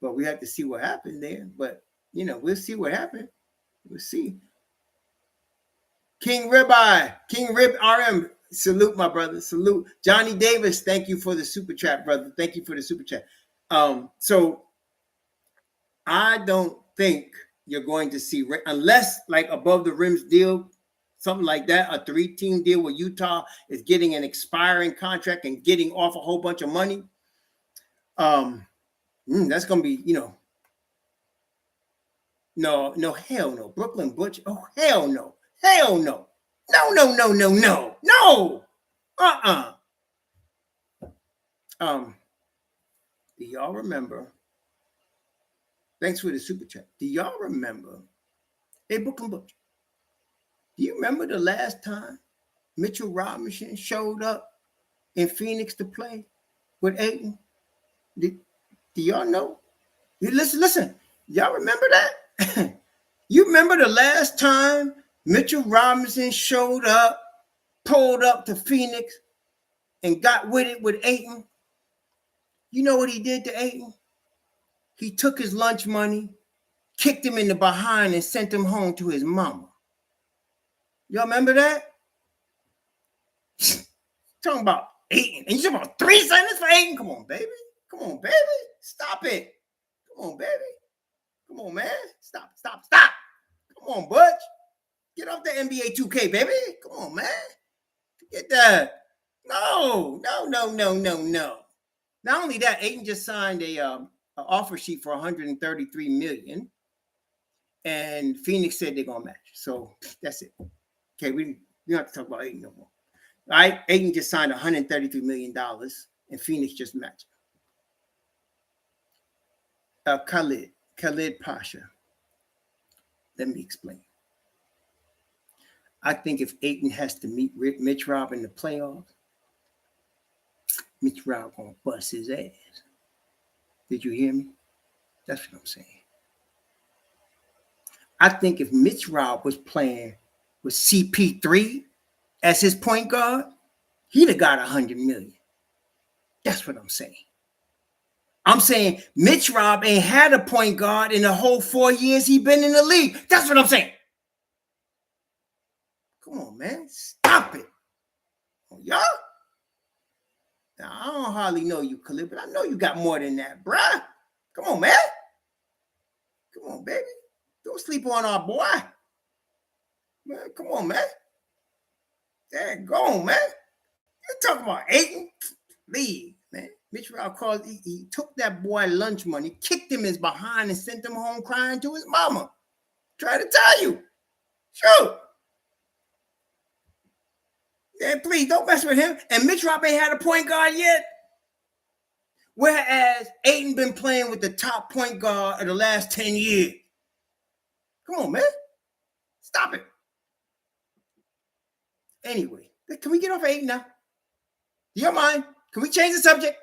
but we have to see what happened there. But, we'll see what happened. We'll see. King Rib RM, salute my brother, salute. Johnny Davis, thank you for the super chat, brother. Thank you for the super chat. So I don't think you're going to see, unless like above the rims deal, something like that, a 3-team deal where Utah is getting an expiring contract and getting off a whole bunch of money. That's going to be, no, hell no. Brooklyn Butch, oh, hell no. Hell no. No. Do y'all remember? Thanks for the super chat. Do y'all remember? Hey, Brooklyn Butch. Do you remember the last time Mitchell Robinson showed up in Phoenix to play with Ayton? Do y'all know? Listen. Y'all remember that? You remember the last time Mitchell Robinson showed up, pulled up to Phoenix, and got with it with Ayton? You know what he did to Ayton? He took his lunch money, kicked him in the behind, and sent him home to his mama. Y'all remember that? Talking about Ayton. And you talking about 3 seconds for Ayton? Come on, baby. Stop it. Come on, baby. Come on, man. Stop. Come on, Butch. Get off the NBA 2K, baby. Come on, man. Get that. No. Not only that, Ayton just signed an offer sheet for $133 million, and Phoenix said they're gonna match. So that's it. Okay, we don't have to talk about Ayton no more. All right, Ayton just signed $133 million, and Phoenix just matched. Khalid Pasha. Let me explain. I think if Ayton has to meet Mitch Rob in the playoffs, Mitch Rob gonna bust his ass. Did you hear me? That's what I'm saying. I think if Mitch Rob was playing with CP3 as his point guard, he'd have got $100 million. That's what I'm saying. I'm saying Mitch Rob ain't had a point guard in the whole 4 years he been in the league. That's what I'm saying. Come on, man. Stop it. Oh, y'all? Now, I don't hardly know you, Khalid, but I know you got more than that, bruh. Come on, man. Come on, baby. Don't sleep on our boy. Man, come on, man. There you go, man. You talking about Ayton? Leave, man. Mitch Rob called. He took that boy lunch money, kicked him his behind, and sent him home crying to his mama. Try to tell you. Sure. Yeah, please don't mess with him. And Mitch Rob ain't had a point guard yet. Whereas Ayton been playing with the top point guard of the last 10 years. Come on, man. Stop it. Anyway, can we get off of Ayton now? Do you mind? Can we change the subject?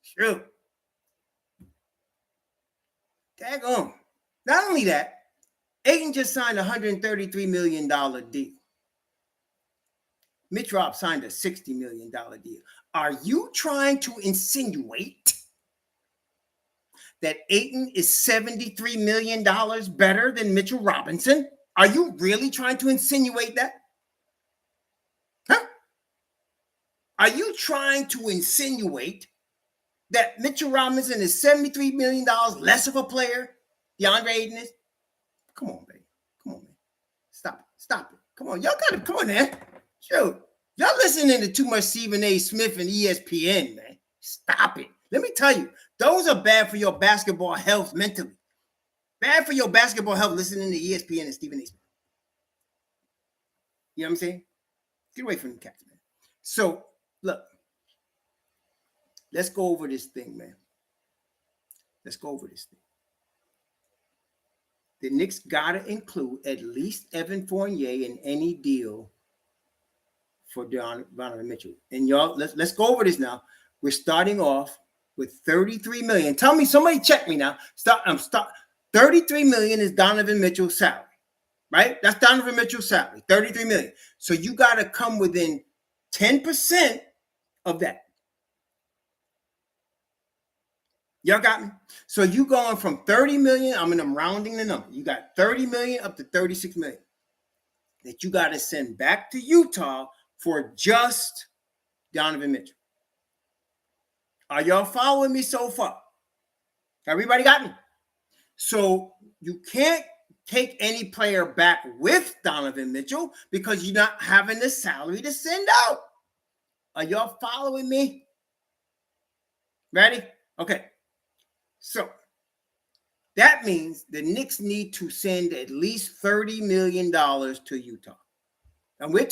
Sure. Daggone. Not only that, Ayton just signed a $133 million deal. Mitch Rob signed a $60 million deal. Are you trying to insinuate that Ayton is $73 million better than Mitchell Robinson? Are you really trying to insinuate that? Huh? Are you trying to insinuate that Mitchell Robinson is $73 million less of a player DeAndre Ayton is? Come on, baby. Come on, man. Stop it. Come on, y'all got to come on, man. Shoot, y'all listening to too much Stephen A. Smith and ESPN, man. Stop it. Let me tell you, those are bad for your basketball health mentally. Bad for your basketball health listening to ESPN and Stephen A. Smith. You know what I'm saying? Get away from the cats, man. So, look, let's go over this thing, man. Let's go over this thing. The Knicks got to include at least Evan Fournier in any deal for Donovan Mitchell. And y'all, let's go over this now. We're starting off with $33 million. Tell me, somebody check me now. Stop. $33 million is Donovan Mitchell's salary, right? That's Donovan Mitchell's salary, $33 million. So you got to come within 10% of that. Y'all got me? So you going from 30 million, I'm rounding the number. You got 30 million up to 36 million that you got to send back to Utah for just Donovan Mitchell. Are y'all following me so far? Everybody got me? So you can't take any player back with Donovan Mitchell because you're not having the salary to send out. Are y'all following me? Ready? Okay. So that means the Knicks need to send at least $30 million to Utah. And we're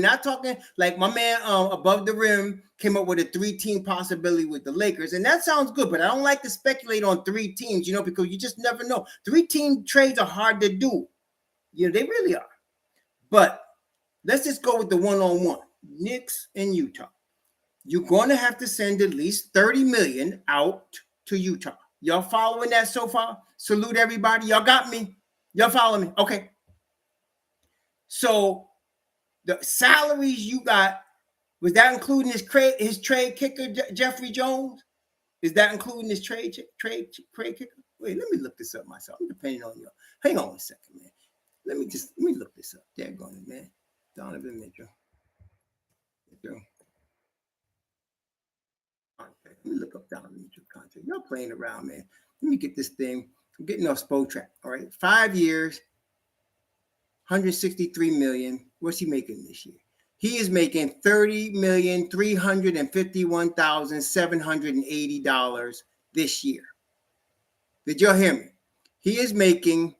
not talking like my man Above the Rim came up with a 3-team possibility with the Lakers. And that sounds good, but I don't like to speculate on 3 teams, because you just never know. 3-team trades are hard to do. They really are. But let's just go with the one-on-one. Knicks and Utah. You're going to have to send at least $30 million out to Utah. Y'all following that so far? Salute everybody. Y'all got me? Y'all follow me? Okay. So the salaries you got, was that including his trade kicker, Jeffrey Jones? Is that including his trade kicker? Wait, let me look this up myself. I'm depending on you. Hang on a second, man. Let me look this up. There going it, man. Donovan Mitchell. Let me look up Donovan Mitchell contract. Y'all playing around, man. Let me get this thing. I'm getting off Spotrac. All right. 5 years, $163 million. What's he making this year? He is making $30,351,780 this year. Did y'all hear me? He is making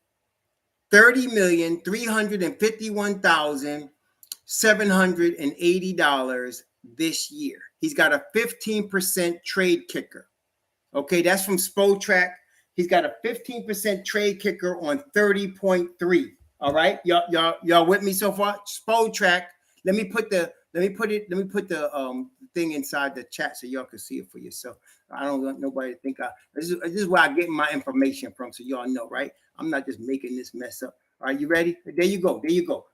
$30,351,780 this year. He's got a 15% trade kicker. Okay, that's from Spotrac. He's got a 15% trade kicker on 30.3. All right, y'all with me so far? Spotrac. Let me put the thing inside the chat so y'all can see it for yourself. I don't want nobody to think this is where I get my information from, so y'all know, right? I'm not just making this mess up. All right, you ready? There you go.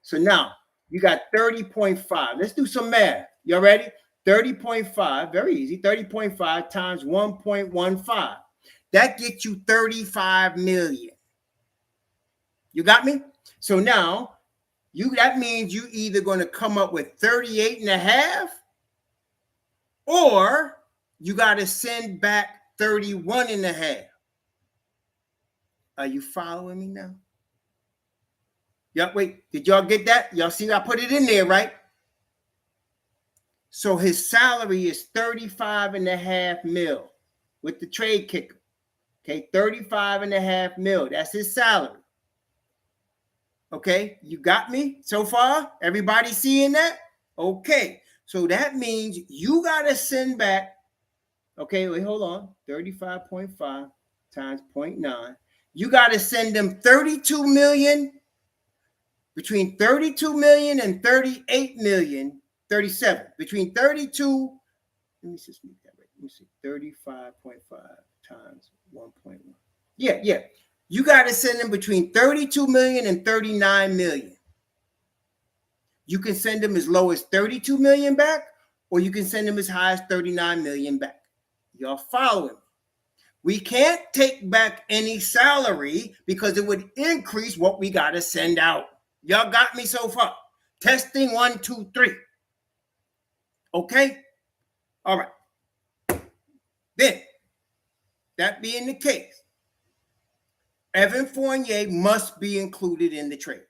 So now you got 30.5. Let's do some math. Y'all ready? 30.5, very easy. 30.5 times 1.15. That gets you 35 million. You got me? So now that means you either going to come up with 38 and a half, or you got to send back 31 and a half. Are you following me now? Yeah, wait, did y'all get that? Y'all see I put it in there, right? So his salary is 35.5 mil with the trade kicker. Okay, 35.5 mil. That's his salary. Okay, you got me so far? Everybody seeing that? Okay, so that means you got to send back. Okay, wait, hold on. 35.5 times 0.9. You got to send them 32 million, between 32 million and 38 million, 37. Between 32, let me just make that right. Let me see, 35.5 times 1.1. Yeah. You got to send them between 32 million and 39 million. You can send them as low as 32 million back, or you can send them as high as 39 million back. Y'all following me? We can't take back any salary because it would increase what we got to send out. Y'all got me so far? Testing 1, 2, 3. Okay? All right. Then, that being the case, Evan Fournier must be included in the trade.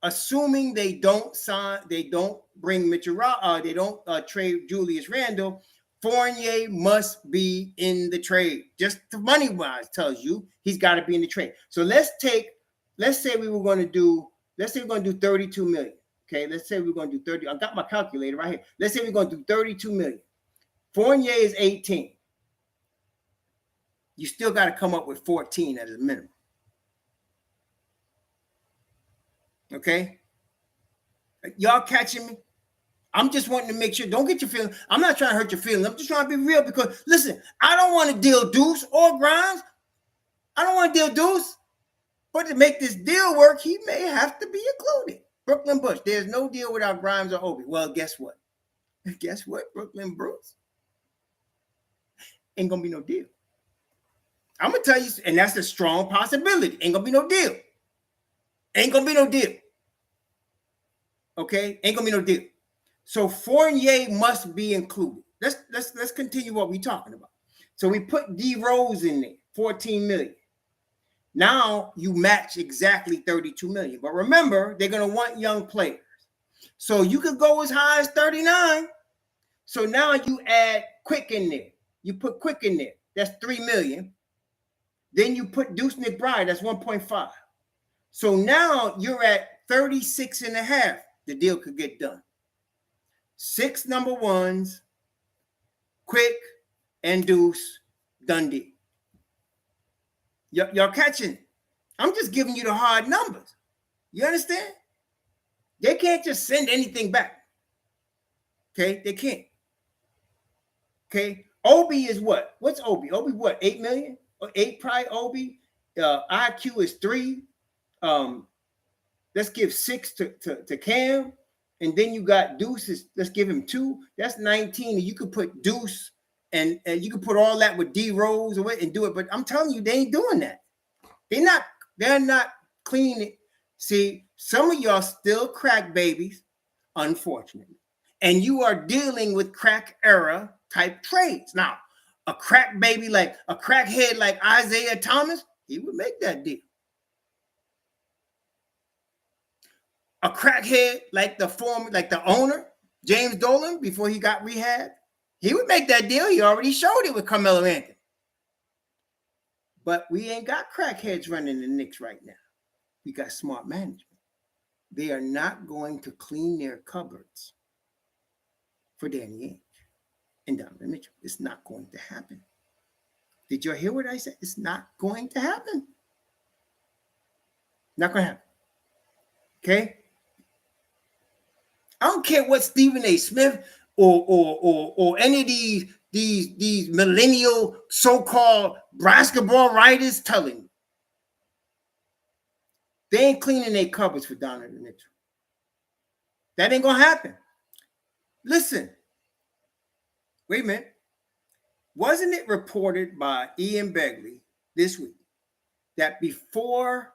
assuming they don't bring Mitchell, they don't trade Julius Randle, Fournier must be in the trade. Just the money wise tells you he's got to be in the trade. So let's say we're going to do 32 million. Okay, let's say we're going to do 30. I got my calculator right here. Let's say we're going to do 32 million. Fournier is 18. You still got to come up with 14 as a minimum. Okay? Y'all catching me? I'm just wanting to make sure. Don't get your feelings. I'm not trying to hurt your feelings. I'm just trying to be real because, listen, I don't want to deal Deuce or Grimes. I don't want to deal Deuce. But to make this deal work, he may have to be included. Brooklyn Bush, there's no deal without Grimes or Obi. Well, guess what? Guess what, Brooklyn Bruce? Ain't going to be no deal. I'm going to tell you, and that's a strong possibility. Ain't going to be no deal. Ain't going to be no deal. Okay? Ain't going to be no deal. So Fournier must be included. Let's continue what we're talking about. So we put D Rose in there, 14 million. Now you match exactly 32 million. But remember, they're going to want young players. So you could go as high as 39. So now you add Quick in there. You put Quick in there. That's 3 million. Then you put Deuce McBride. That's 1.5. So now you're at 36 and a half. The deal could get done. 6 number ones, Quick and Deuce, done deal. Y'all catching? I'm just giving you the hard numbers. You understand? They can't just send anything back. Okay? They can't. Okay? Obi is what? What's Obi? Obi what? 8 million? Or 8 probably Obi? IQ is 3. Let's give 6 to Cam. And then you got Deuce. Let's give him 2. That's 19. And you could put Deuce and you could put all that with D Rose away and do it. But I'm telling you, they ain't doing that. They're not cleaning. See, some of y'all still crack babies, unfortunately. And you are dealing with crack era type trades. Now, a crack baby like a crackhead like Isaiah Thomas, he would make that deal. A crackhead like the owner, James Dolan, before he got rehab, he would make that deal. He already showed it with Carmelo Anthony. But we ain't got crackheads running the Knicks right now. We got smart management. They are not going to clean their cupboards for Danny Ainge and Donovan Mitchell. It's not going to happen. Did you hear what I said? It's not going to happen. Not going to happen. Okay? I don't care what Stephen A. Smith or any of these millennial so-called basketball writers telling you. They ain't cleaning their cupboards for Donovan Mitchell. That ain't gonna happen. Listen. Wait a minute. Wasn't it reported by Ian Begley this week that before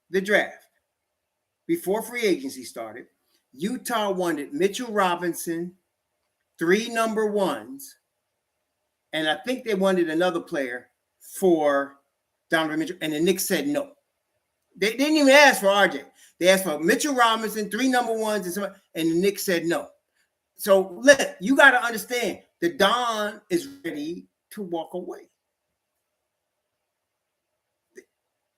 the draft, before free agency started, Utah wanted Mitchell Robinson, 3 number ones, and I think they wanted another player for Donovan Mitchell, and the Knicks said no. They didn't even ask for RJ. They asked for Mitchell Robinson, 3 number ones, and the Knicks said no. So you got to understand, the Don is ready to walk away.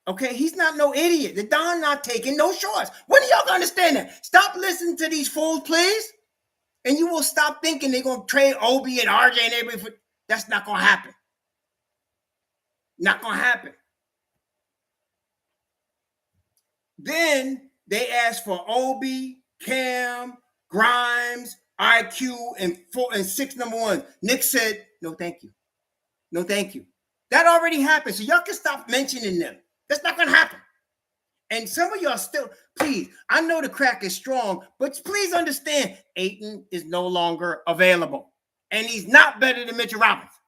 Okay, he's not no idiot. The Don not taking no shorts. When are y'all gonna understand that? Stop listening to these fools, please. And you will stop thinking they're gonna trade Obi and RJ and everybody. That's not gonna happen. Not gonna happen. Then they asked for Obi, Cam, Grimes, IQ, and 4 and 6 number ones. Nick said, no, thank you. No, thank you. That already happened. So y'all can stop mentioning them. That's not going to happen. And some of y'all still, please, I know the crack is strong, but please understand, Ayton is no longer available. And he's not better than Mitchell Robinson.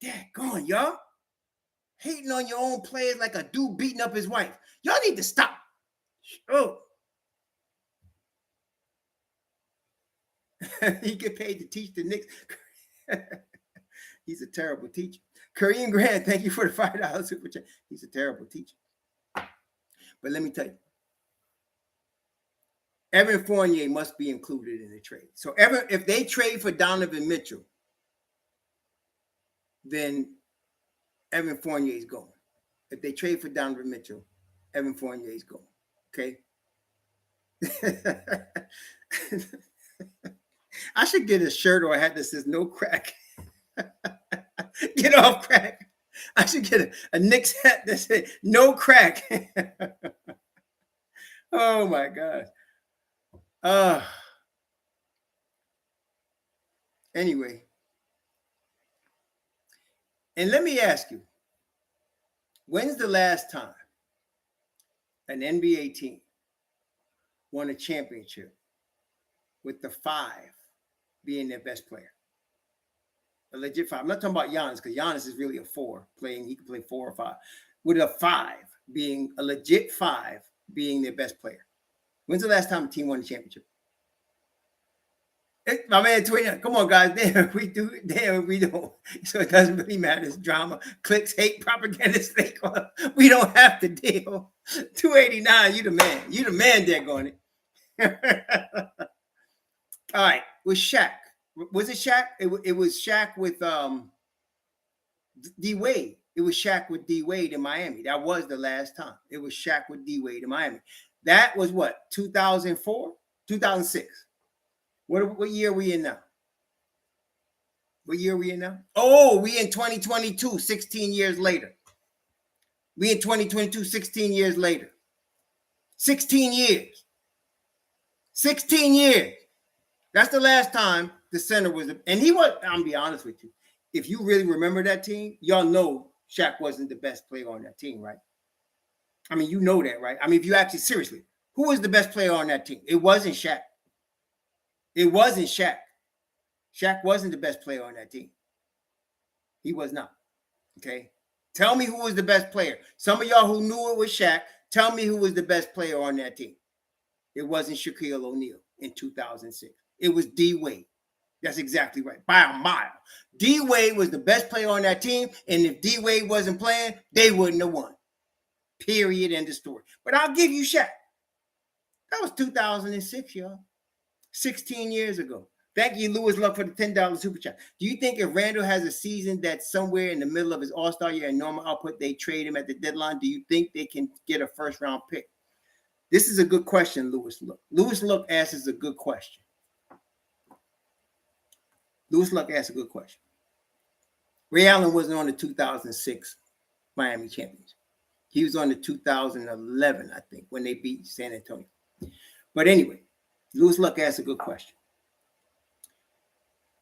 Daggone, y'all. Hating on your own players like a dude beating up his wife. Y'all need to stop. Oh. He get paid to teach the Knicks. He's a terrible teacher. Kareem Grant, thank you for the $5 super chat. He's a terrible teacher. But let me tell you, Evan Fournier must be included in the trade. So if they trade for Donovan Mitchell, then Evan Fournier is going. If they trade for Donovan Mitchell, Evan Fournier is going. Okay. I should get a shirt or a hat that says "No crack." Get off crack. I should get a Knicks hat that says "No crack." Oh my God. Anyway, and let me ask you, when's the last time an NBA team won a championship with the 5 being their best player? A legit 5. I'm not talking about Giannis, because Giannis is really a 4 playing. He can play 4 or 5. With a 5 being a legit 5 being their best player. When's the last time a team won a championship? My man tweeting, come on, guys. Damn, we do. Damn, we don't. So it doesn't really matter. It's drama, clicks, hate, propaganda, fake. We don't have to deal. 289, you the man. You the man there, going. All right, with Shaq. Was it Shaq? It was Shaq with D Wade. It was Shaq with D Wade in Miami. That was the last time. It was Shaq with D Wade in Miami. That was what? 2004? 2006. What year are we in now? What year are we in now? Oh, we in 2022, 16 years later. We in 2022, 16 years later. 16 years. 16 years. That's the last time the center was, and he was, I'm gonna be honest with you. If you really remember that team, y'all know Shaq wasn't the best player on that team, right? I mean, you know that, right? I mean, if you actually, seriously, who was the best player on that team? It wasn't Shaq. It wasn't Shaq. Shaq wasn't the best player on that team. He was not. Okay. Tell me who was the best player. Some of y'all who knew it was Shaq, tell me who was the best player on that team. It wasn't Shaquille O'Neal in 2006. It was D Wade. That's exactly right. By a mile. D Wade was the best player on that team. And if D Wade wasn't playing, they wouldn't have won. Period. End of story. But I'll give you Shaq. That was 2006, y'all. 16 years ago. Thank you, Lewis Luck, for the $10 super chat. Do you think if Randle has a season that's somewhere in the middle of his all-star year and normal output, they trade him at the deadline? Do you think they can get a first-round pick? This is a good question, Lewis Luck. Lewis Luck asks a good question. Lewis Luck asks a good question. Ray Allen wasn't on the 2006 Miami Champions. He was on the 2011, I think, when they beat San Antonio. But anyway, Lewis Luck asked a good question.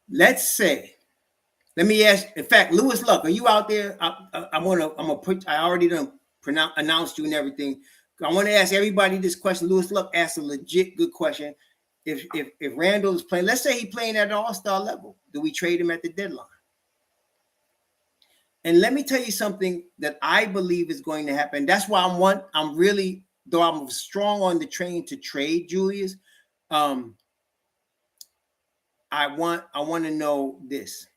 Let's say, let me ask. In fact, Lewis Luck, are you out there? I'm gonna put. I already done announced you and everything. I want to ask everybody this question. Lewis Luck asked a legit good question. If Randle is playing, let's say he's playing at an all-star level, do we trade him at the deadline? And let me tell you something that I believe is going to happen. That's why I'm really, though I'm strong on the train to trade Julius. I want to know this.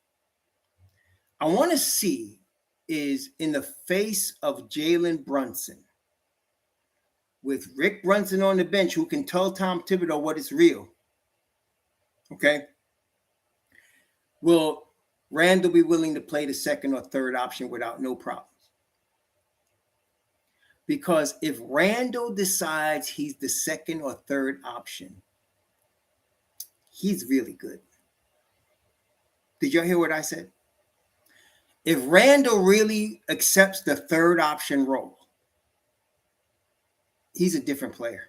I want to see is in the face of Jalen Brunson, with Rick Brunson on the bench, who can tell Tom Thibodeau what is real. Okay. Will Randle be willing to play the second or third option without no problems? Because if Randle decides he's the second or third option, he's really good. Did y'all hear what I said? If Randle really accepts the third option role, he's a different player.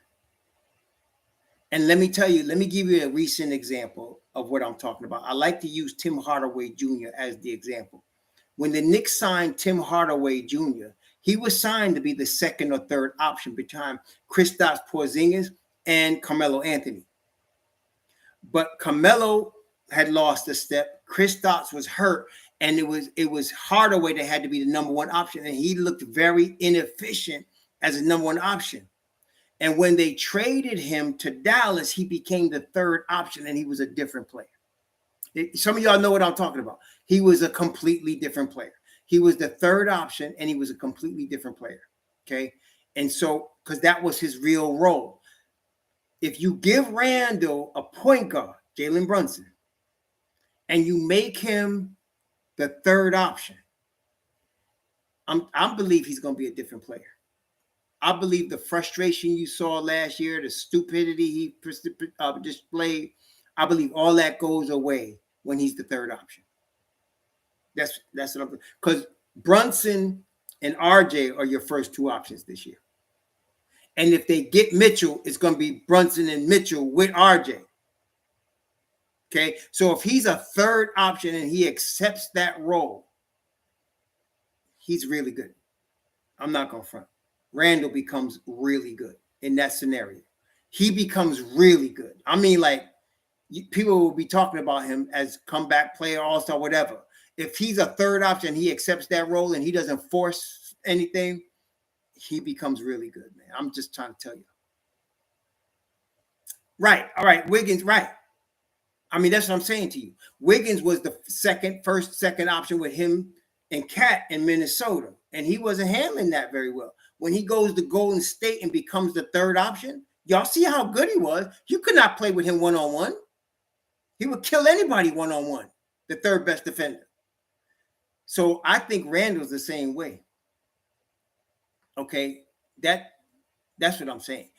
And let me tell you, let me give you a recent example of what I'm talking about. I like to use Tim Hardaway Jr. as the example. When the Knicks signed Tim Hardaway Jr., he was signed to be the second or third option behind Kristaps Porzingis and Carmelo Anthony. But Carmelo had lost a step. Kristaps was hurt, and it was Hardaway that had to be the number one option, and he looked very inefficient as a number one option. And when they traded him to Dallas, he became the third option, and he was a different player. Some of y'all know what I'm talking about. He was a completely different player. He was the third option, and he was a completely different player. Okay. And so, because that was his real role. if you give Randle a point guard, Jalen Brunson, and you make him the third option, I believe he's going to be a different player. I believe the frustration you saw last year, the stupidity he displayed, I believe all that goes away when he's the third option. That's what I'm, because Brunson and RJ are your first two options this year. And if they get Mitchell, it's going to be Brunson and Mitchell with RJ. Okay, so if he's a third option and he accepts that role, he's really good. I'm not going to front. Randle becomes really good in that scenario. He becomes really good. I mean, like, people will be talking about him as comeback player, all-star, whatever. If he's a third option, he accepts that role and he doesn't force anything, he becomes really good, man. I'm just trying to tell you. Right. All right. Wiggins, right. I mean, that's what I'm saying to you. Wiggins was the second option with him and Cat in Minnesota, and he wasn't handling that very well. When he goes to Golden State and becomes the third option, y'all see how good he was. You could not play with him one-on-one. He would kill anybody one-on-one, the third best defender. So I think Randle's the same way. Okay, that's what I'm saying.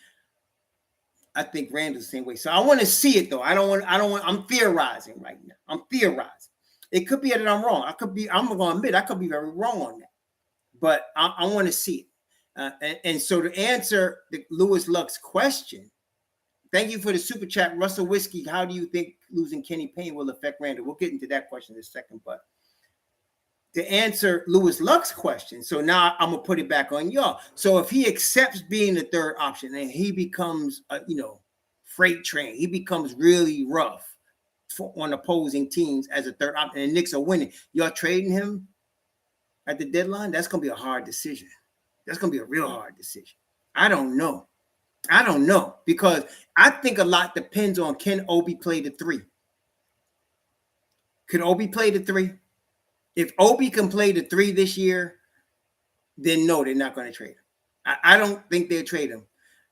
I think Randle's the same way. So I want to see it though. I'm theorizing right now. I'm theorizing. It could be that I'm wrong. I'm going to admit I could be very wrong on that. But I want to see it. And so to answer the Lewis Luck's question, thank you for the super chat, Russell Whiskey. How do you think losing Kenny Payne will affect Randle? We'll get into that question in a second. But to answer Lewis Luck's question, so now I'm gonna put it back on y'all. So if he accepts being the third option and he becomes a freight train, he becomes really rough on opposing teams as a third option, and the Knicks are winning, y'all trading him at the deadline? That's gonna be a hard decision. That's going to be a real hard decision. I don't know because I think a lot depends on, can Obi play the three? Could Obi play the three? If Obi can play the three this year, then no, they're not going to trade him. I don't think they'll trade him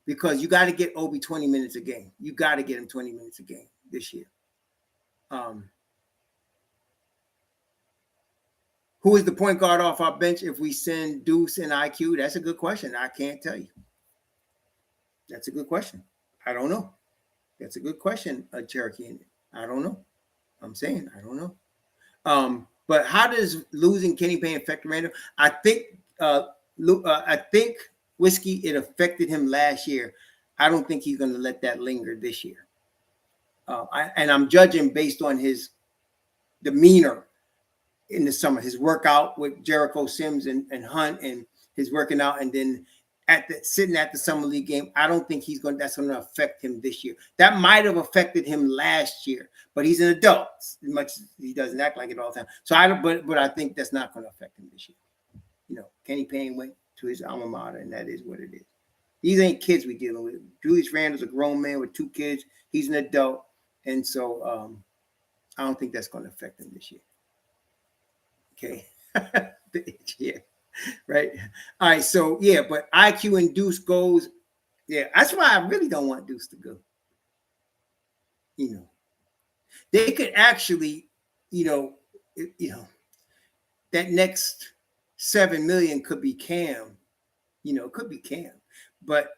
because you got to get Obi 20 minutes a game. You got to get him 20 minutes a game this year. Who is the point guard off our bench if we send Deuce and IQ? That's a good question. I can't tell you. That's a good question. I don't know. That's a good question, Cherokee. I don't know. I'm saying I don't know. But how does losing Kenny Payne affect Randle? I think Whiskey, it affected him last year. I don't think he's going to let that linger this year. And I'm judging based on his demeanor in the summer, his workout with Jericho Sims and Hunt, and his working out, and then sitting at the summer league game. I don't think that's going to affect him this year. That might have affected him last year, but he's an adult, as much as he doesn't act like it all the time. So but I think that's not going to affect him this year. Kenny Payne went to his alma mater, and that is what it is. These ain't kids we dealing with. Julius Randle's a grown man with 2 kids. He's an adult, and so I don't think that's going to affect him this year. Okay. Yeah. Right. All right. So yeah, but IQ and Deuce goes. Yeah, that's why I really don't want Deuce to go. They could actually, that next $7 million could be Cam. It could be Cam, but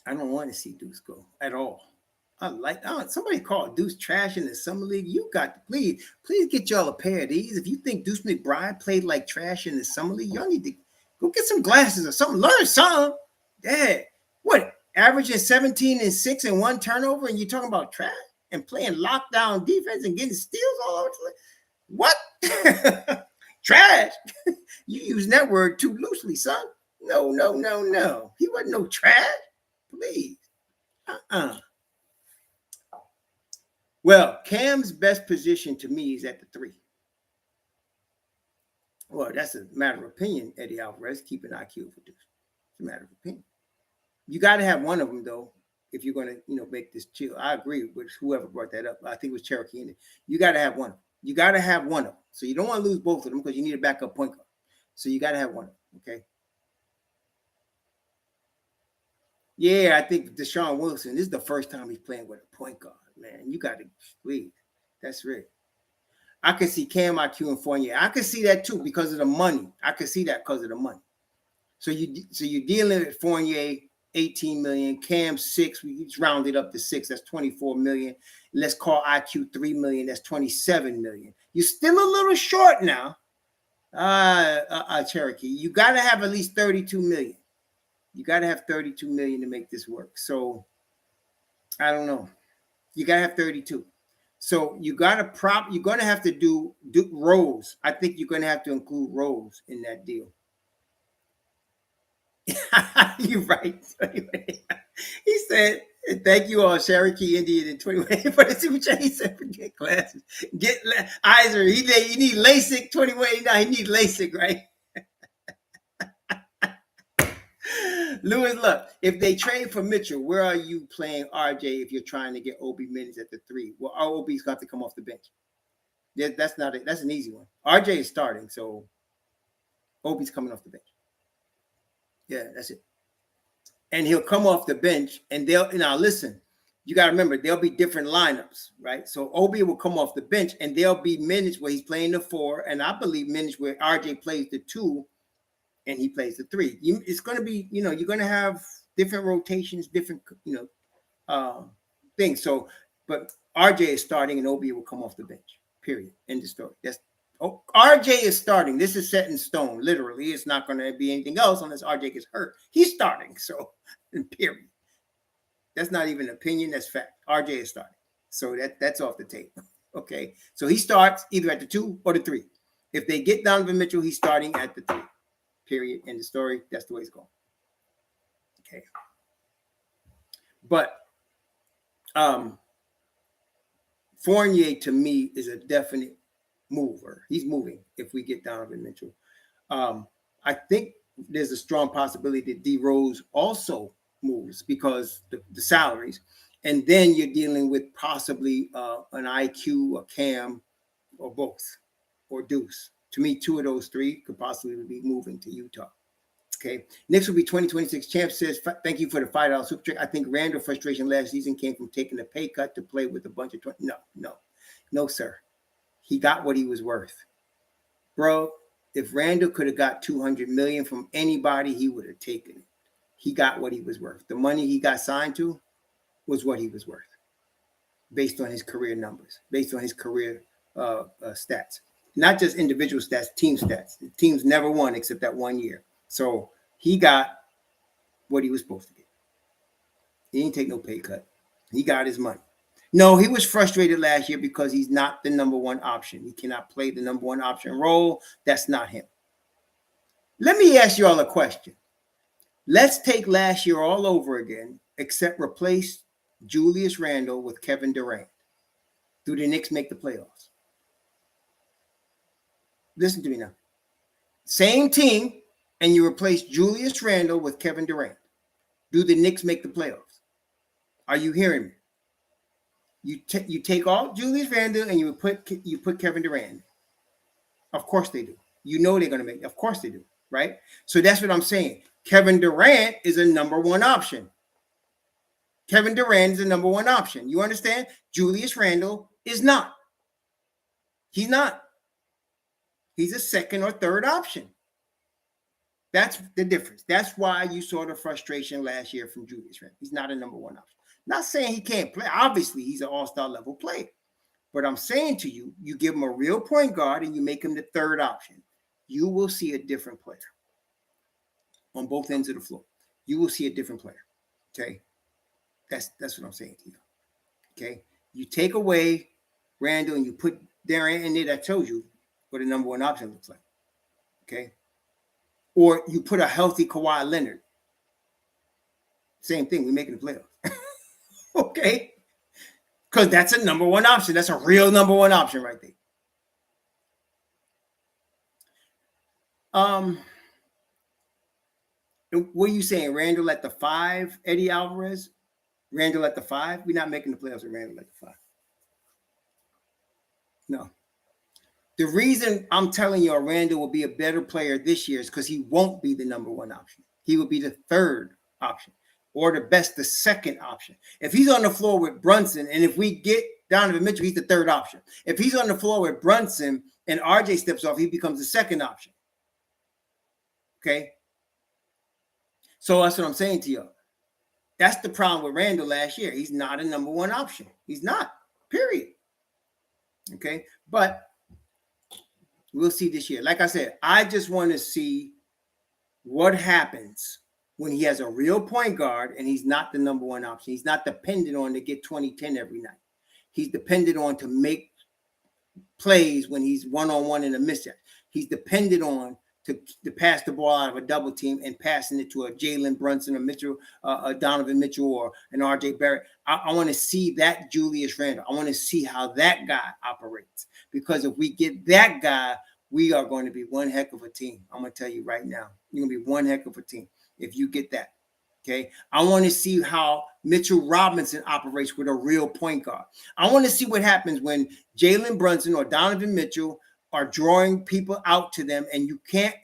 I don't want to see Deuce go at all. Somebody called Deuce trash in the summer league. You got to please get y'all a pair of these. If you think Deuce McBride played like trash in the summer league, y'all need to go get some glasses or something. Learn something. Yeah. What? Averaging 17 and 6 and 1 turnover, and you're talking about trash and playing lockdown defense and getting steals all over the place. What? Trash? You using that word too loosely, son. No. He wasn't no trash. Please. Well, Cam's best position to me is at the 3. Well, that's a matter of opinion, Eddie Alvarez, keeping IQ for Deuce. It's a matter of opinion. You got to have one of them, though, if you're going to, make this chill. I agree with whoever brought that up. I think it was Cherokee in it. You got to have one. You got to have one of them. So you don't want to lose both of them because you need a backup point guard. So you got to have one of them, okay? Yeah, I think Deshaun Wilson, this is the first time he's playing with a point guard, man. You got to please. That's right. I can see Cam IQ and Fournier. I can see that too because of the money. I can see that because of the money. So you're dealing with Fournier 18 million, Cam 6. We just rounded up to 6. That's 24 million. Let's call IQ 3 million. That's 27 million. You're still a little short now, Cherokee. You got to have at least 32 million. You got to have 32 million to make this work. So I don't know. You got to have 32. So you got to you're going to have to do Rose. I think you're going to have to include Rose in that deal. You're right. He said, thank you all, Cherokee Indian in 21. For the super chat, he said, forget glasses. Get Iser. He need LASIK 21. Now he need LASIK, right? Lewis, look, if they trade for Mitchell, where are you playing RJ if you're trying to get OB minutes at the 3? Well, our OB's got to come off the bench. That's not it. That's an easy one. RJ is starting, so OB's coming off the bench. Yeah, that's it. And he'll come off the bench, and now listen, you got to remember, there'll be different lineups, right? So OB will come off the bench, and there'll be minutes where he's playing the 4, and I believe minutes where RJ plays the 2, and he plays the 3. It's going to be, you're going to have different rotations, different, things. So, but RJ is starting, and OB will come off the bench. Period. End of story. RJ is starting. This is set in stone. Literally, it's not going to be anything else unless RJ gets hurt. He's starting. So, period. That's not even an opinion. That's fact. RJ is starting. So that's off the table. Okay. So he starts either at the 2 or the 3. If they get Donovan Mitchell, he's starting at the 3. Period. End of story. That's the way it's going. Okay. But Fournier to me is a definite mover. He's moving if we get Donovan Mitchell. I think there's a strong possibility that D Rose also moves because the salaries. And then you're dealing with possibly an IQ, a Cam, or both, or Deuce. To me, 2 of those 3 could possibly be moving to Utah. Okay. Next will be 2026 champ says, thank you for the $5 super trick. I think Randle's frustration last season came from taking a pay cut to play with a bunch of No, sir. He got what he was worth. Bro, if Randle could have got $200 million from anybody, he would have taken it. He got what he was worth. The money he got signed to was what he was worth based on his career numbers, based on his career stats. Not just individual stats, team stats. The teams never won except that 1 year. So he got what he was supposed to get. He didn't take no pay cut. He got his money. No, he was frustrated last year because he's not the number 1 option. He cannot play the number 1 option role. That's not him. Let me ask you all a question. Let's take last year all over again, except replace Julius Randle with Kevin Durant. Do the Knicks make the playoffs? Listen to me now. Same team, and you replace Julius Randle with Kevin Durant. Do the Knicks make the playoffs? Are you hearing me? You take off Julius Randle and you put Kevin Durant. Of course they do. You know they're going to make. Of course they do, right? So that's what I'm saying. Kevin Durant is a number 1 option. Kevin Durant is a number 1 option. You understand? Julius Randle is not. He's not. He's a 2nd or 3rd option. That's the difference. That's why you saw the frustration last year from Julius Randle. He's not a number 1 option. Not saying he can't play. Obviously, he's an all-star level player. But I'm saying to you, you give him a real point guard and you make him the 3rd option. You will see a different player on both ends of the floor. You will see a different player. Okay? That's what I'm saying to you. Okay? You take away Randle and you put Durant in there. That tells you what a number 1 option looks like. Okay? Or you put a healthy Kawhi Leonard. Same thing. We're making the playoffs. Okay? Because that's a number 1 option. That's a real number 1 option right there. What are you saying? Randle at the 5, Eddie Alvarez? Randle at the 5? We're not making the playoffs with Randle at the 5. No. The reason I'm telling you Randle will be a better player this year is because he won't be the number 1 option. He will be the 3rd option. or the best, the second option. If he's on the floor with Brunson, and if we get Donovan Mitchell, he's the third option. If he's on the floor with Brunson and RJ steps off, he becomes the second option. Okay? So that's what I'm saying to you. That's the problem with Randle last year. He's not a number one option. He's not, period. Okay? But we'll see this year. Like I said, I just want to see what happens when he has a real point guard and he's not the number one option. He's not dependent on to get 20-10 every night. He's dependent on to make plays when he's one-on-one in a mismatch. He's dependent on to pass the ball out of a double team and passing it to a Jalen Brunson or Mitchell, a Donovan Mitchell or an RJ Barrett. I want to see that Julius Randle. I want to see how that guy operates, because if we get that guy, we are going to be one heck of a team. I'm going to tell you right now, you're going to be one heck of a team if you get that. Okay. I want to see how Mitchell Robinson operates with a real point guard. I want to see what happens when Jalen Brunson or Donovan Mitchell are drawing people out to them, and you can't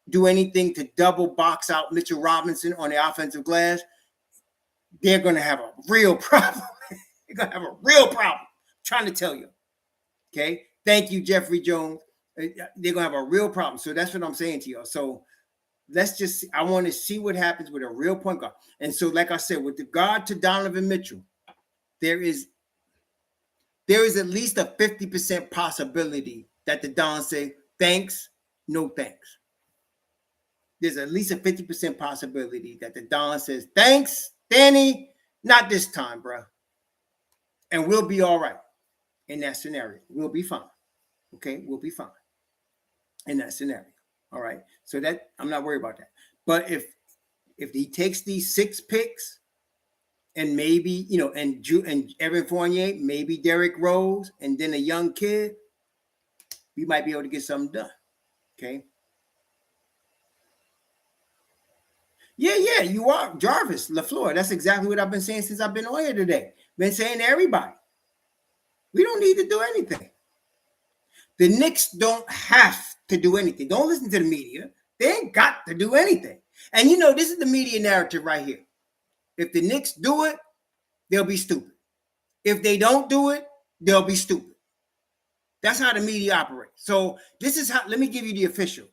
do anything to double box out Mitchell Robinson on the offensive glass. They're going to have a real problem. They're going to have a real problem. I'm trying to tell you. Okay. Thank you, Jeffrey Jones. They're going to have a real problem. So that's what I'm saying to you. So let's just, I want to see what happens with a real point guard. And so, like I said, with regard to Donovan Mitchell, there is at least a 50% possibility that the Don say, thanks, no thanks. There's at least a 50% possibility that the Don says, thanks, Danny, not this time, bro. And we'll be all right in that scenario. We'll be fine. Okay, we'll be fine in that scenario. All right. So that I'm not worried about that. But if he takes these 6 picks and maybe, and Evan Fournier, maybe Derrick Rose, and then a young kid, we might be able to get something done. Okay. Yeah, you are. Jarvis, LaFleur. That's exactly what I've been saying since I've been on here today. Been saying to everybody, we don't need to do anything. The Knicks don't have to do anything. Don't listen to the media. They ain't got to do anything. And this is the media narrative right here. If the Knicks do it, they'll be stupid. If they don't do it, they'll be stupid. That's how the media operates. So this is how, let me give you the official.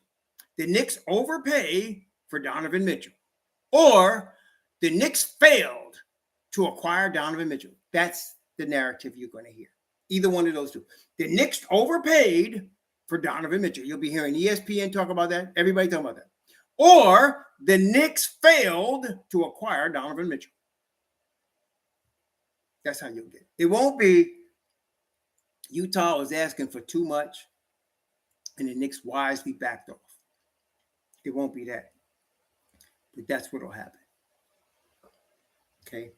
The Knicks overpay for Donovan Mitchell, or the Knicks failed to acquire Donovan Mitchell. That's the narrative you're going to hear. Either one of those two. The Knicks overpaid for Donovan Mitchell. You'll be hearing ESPN talk about that. Everybody talking about that. Or the Knicks failed to acquire Donovan Mitchell. That's how you'll get it. It won't be Utah was asking for too much and the Knicks wisely backed off. It won't be that. But that's what will happen. Okay.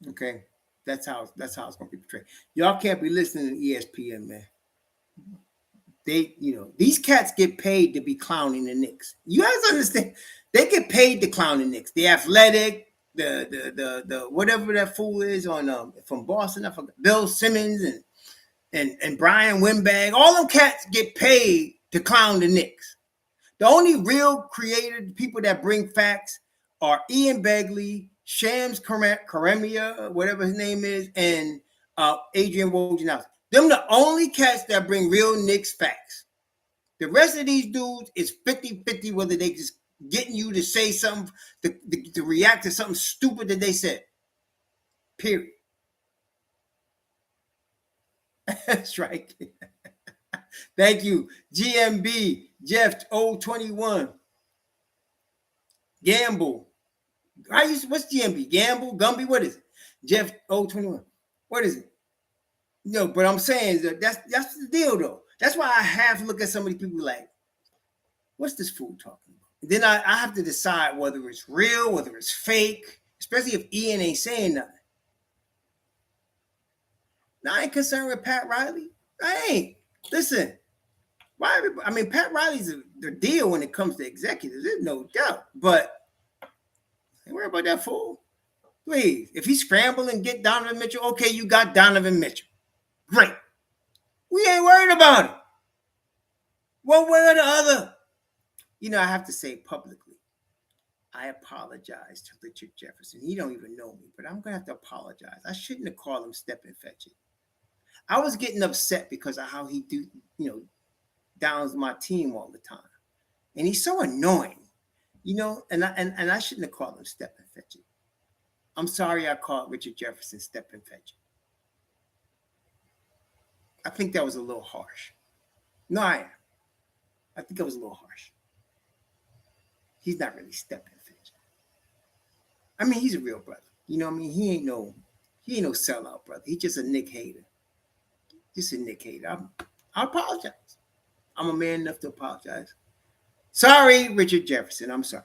Okay. That's how it's going to be portrayed. Y'all can't be listening to ESPN, man. They, these cats get paid to be clowning the Knicks. You guys understand? They get paid to clown the Knicks. The Athletic, the whatever that fool is on from Boston, I forgot, Bill Simmons and Brian Wimberg. All them cats get paid to clown the Knicks. The only real creative people that bring facts are Ian Begley, Shams Karemia, whatever his name is, and Adrian Wojnarowski. Them the only cats that bring real Knicks facts. The rest of these dudes is 50-50 whether they just getting you to say something, to react to something stupid that they said. Period. That's right. Thank you. GMB, Jeff 021. Gamble. What's GMB? Gamble? Gumby? What is it? Jeff 021. What is it? But I'm saying that's the deal, though. That's why I have to look at some of these people like, what's this fool talking about? And then I have to decide whether it's real, whether it's fake, especially if Ian ain't saying nothing. Now, I ain't concerned with Pat Riley. I ain't. Listen, Pat Riley's the deal when it comes to executives. There's no doubt. But ain't worry about that fool. Please. If he's scrambling and get Donovan Mitchell, okay, you got Donovan Mitchell. Great. We ain't worried about it. One way or the other. I have to say publicly, I apologize to Richard Jefferson. He don't even know me, but I'm gonna have to apologize. I shouldn't have called him Step and Fetch It. I was getting upset because of how he downs my team all the time, and he's so annoying, And I shouldn't have called him Step and Fetch It. I'm sorry I called Richard Jefferson Step and Fetch It. I think that was a little harsh. No, I am. I think it was a little harsh. He's not really Step and Fetch It. I mean, he's a real brother. You know what I mean? He ain't no sellout brother. He's just a Nick hater. Just a Nick hater. I apologize. I'm a man enough to apologize. Sorry, Richard Jefferson. I'm sorry.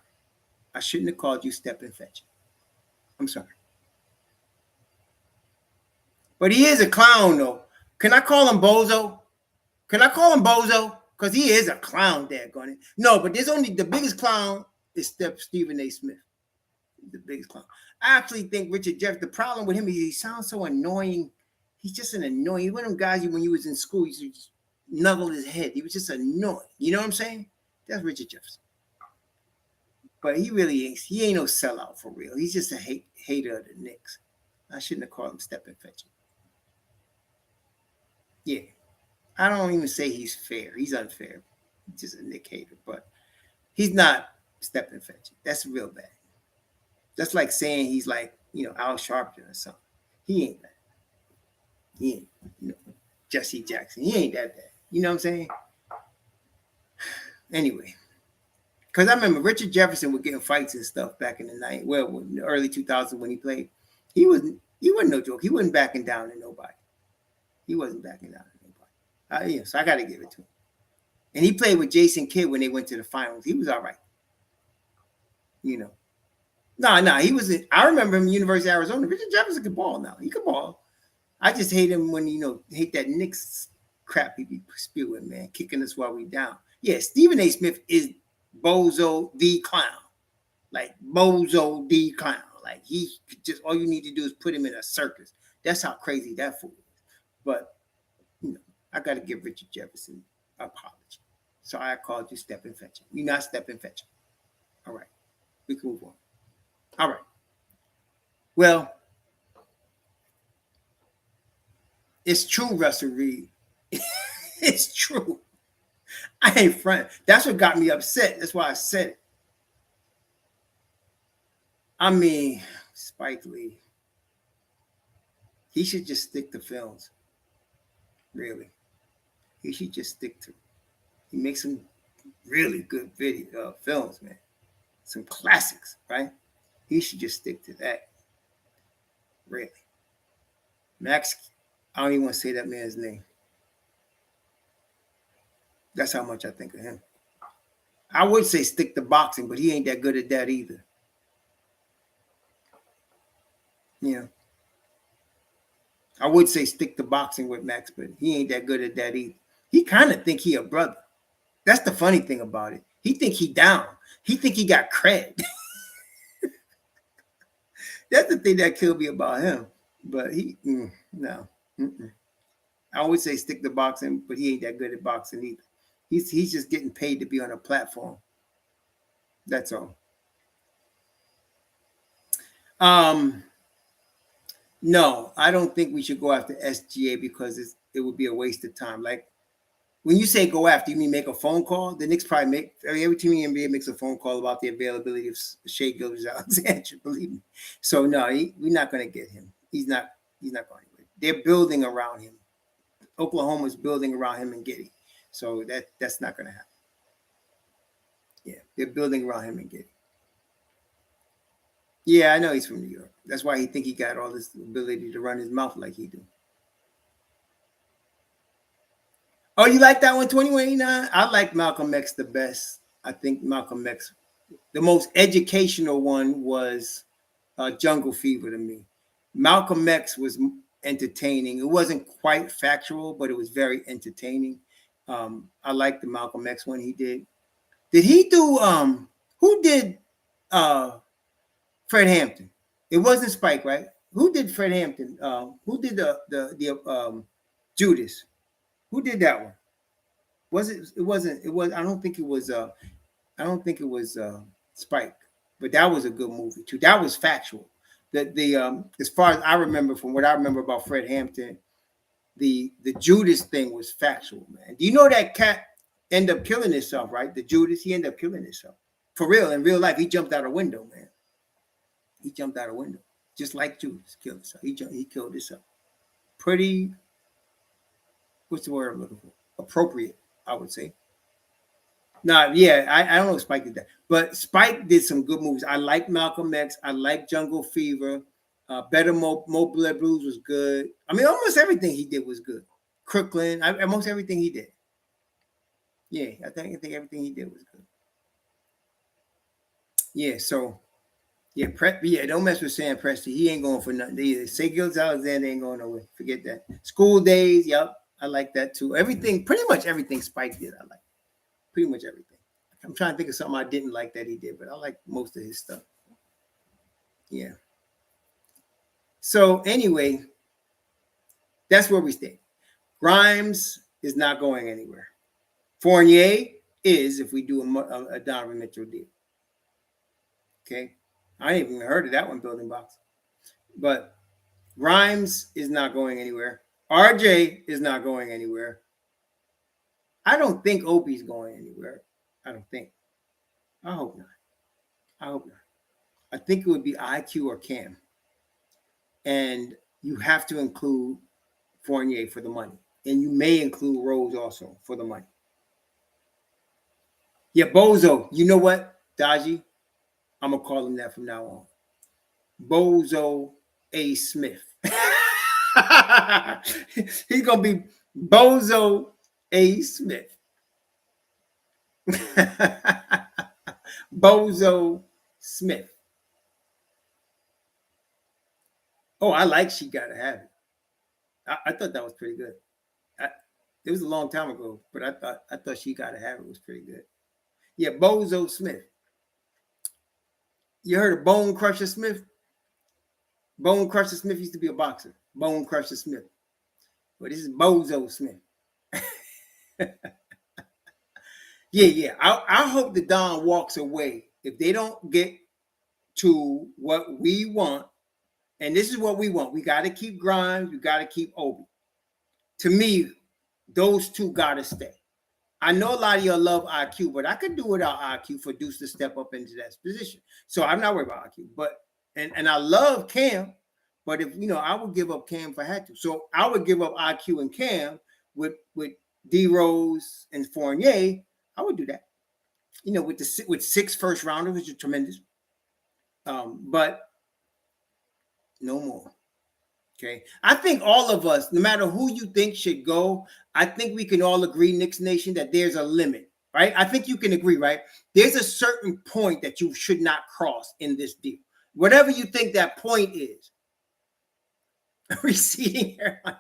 I shouldn't have called you Step and Fetch It. I'm sorry. But he is a clown, though. Can I call him Bozo? Can I call him Bozo? Because he is a clown, daggone it. No, but there's only the biggest clown is Stephen A. Smith. The biggest clown. I actually think Richard Jefferson, the problem with him is he sounds so annoying. He's just an annoying. He's one of them guys when you was in school, you used to nuggle his head. He was just annoying. You know what I'm saying? That's Richard Jefferson. But he really ain't. He ain't no sellout for real. He's just a hater of the Knicks. I shouldn't have called him Step and Fetch It. Yeah. I don't even say he's fair. He's unfair. He's just a Nick hater. But he's not Step and Fetch It. That's real bad. That's like saying he's like, Al Sharpton or something. He ain't that. He ain't, Jesse Jackson. He ain't that bad. You know what I'm saying? Anyway. Because I remember Richard Jefferson was getting fights and stuff back in the early 2000s when he played. He wasn't no joke. He wasn't backing down to nobody. He wasn't backing down to nobody. So I got to give it to him. And he played with Jason Kidd when they went to the finals. He was all right. No, he was. I remember him University of Arizona. Richard Jefferson could ball now. He could ball. I just hate him when, hate that Knicks crap he be spewing, man, kicking us while we down. Yeah, Stephen A. Smith is Bozo the Clown. Like Bozo the Clown. Like he just, all you need to do is put him in a circus. That's how crazy that fool is. But, I got to give Richard Jefferson an apology. Sorry I called you Step and Fetch It. You're not Step and Fetch It. All right. We can move on. All right. Well, it's true, Russell Reed. It's true. I ain't front. That's what got me upset. That's why I said it. I mean, Spike Lee. He should just stick to films. Really. He should just stick to. He makes some really good films, man. Some classics, right? He should just stick to that. Really. Max, I don't even want to say that man's name. That's how much I think of him. I would say stick to boxing, but he ain't that good at that either. Yeah. I would say stick to boxing with Max, but he ain't that good at that either. He kind of think he a brother. That's the funny thing about it. He think he down. He think he got cred. That's the thing that killed me about him. But no. I would say stick to boxing, but he ain't that good at boxing either. He's just getting paid to be on a platform. That's all. No, I don't think we should go after SGA because it would be a waste of time. Like when you say go after, you mean make a phone call? The Knicks probably every team in the NBA makes a phone call about the availability of Shai Gilgeous-Alexander. Believe me. So no, we're not going to get him. He's not going to. They're building around him. Oklahoma's building around him and Giddey. So that's not going to happen. Yeah, they're building around him and Giddey. Yeah, I know he's from New York. That's why he think he got all this ability to run his mouth like he do. Oh, you like that one, 2189? I like Malcolm X the best. I think Malcolm X, the most educational one was Jungle Fever to me. Malcolm X was entertaining. It wasn't quite factual, but it was very entertaining. I like the Malcolm X one he did. Did he do who did Fred Hampton? It wasn't Spike, right? Who did Fred Hampton? Who did the Judas? Who did that one? Was it? It wasn't. It was. I don't think it was. I don't think it was Spike. But that was a good movie too. That was factual. As far as I remember, from what I remember about Fred Hampton, the Judas thing was factual, man. Do you know that cat ended up killing himself, right? The Judas, he ended up killing himself. For real, in real life, he jumped out a window, man. He jumped out a window. Just like Judas killed himself. He killed himself. Pretty, what's the word I'm looking for? Appropriate, I would say. Nah, yeah, I don't know if Spike did that. But Spike did some good movies. I like Malcolm X. I like Jungle Fever. Better Mo Blood Blues was good. I mean, almost everything he did was good. Crooklyn, almost everything he did. Yeah, I think everything he did was good. Yeah, so yeah, don't mess with Sam Presti. He ain't going for nothing either. Say Gilles Alexander ain't going nowhere. Forget that. School Days, yep, I like that too. Everything, pretty much everything Spike did, I like. Pretty much everything. I'm trying to think of something I didn't like that he did, but I like most of his stuff. Yeah. So anyway, that's where we stay. Grimes is not going anywhere. Fournier is, if we do a Donovan Mitchell deal. Okay. I ain't even heard of that one, Building Box. But Grimes is not going anywhere. RJ is not going anywhere. I don't think Obi's going anywhere. I don't think. I hope not. I think it would be IQ or Cam. And you have to include Fournier for the money. And you may include Rose also for the money. Yeah, Bozo. You know what, Daji? I'm going to call him that from now on. Bozo A. Smith. He's going to be Bozo A. Smith. Bozo Smith. Oh, I like She Gotta Have It. I thought that was pretty good. It was a long time ago, but I thought She Gotta Have It was pretty good. Yeah, Bozo Smith. You heard of Bone Crusher Smith? Bone Crusher Smith used to be a boxer. Bone Crusher Smith. But this is Bozo Smith. Yeah. I hope the Don walks away. If they don't get to what we want, and this is what we want. We got to keep Grimes. We got to keep Obi. To me, those two got to stay. I know a lot of y'all love IQ, but I could do without IQ for Deuce to step up into that position. So I'm not worried about IQ. But and I love Cam, but if I would give up Cam if I had to. So I would give up IQ and Cam with D Rose and Fournier. I would do that. With 6 first rounders, which is tremendous. But no more. Okay. I think all of us, no matter who you think should go, I think we can all agree, Knicks Nation, that there's a limit, right? I think you can agree, right? There's a certain point that you should not cross in this deal. Whatever you think that point is. Receding hairline.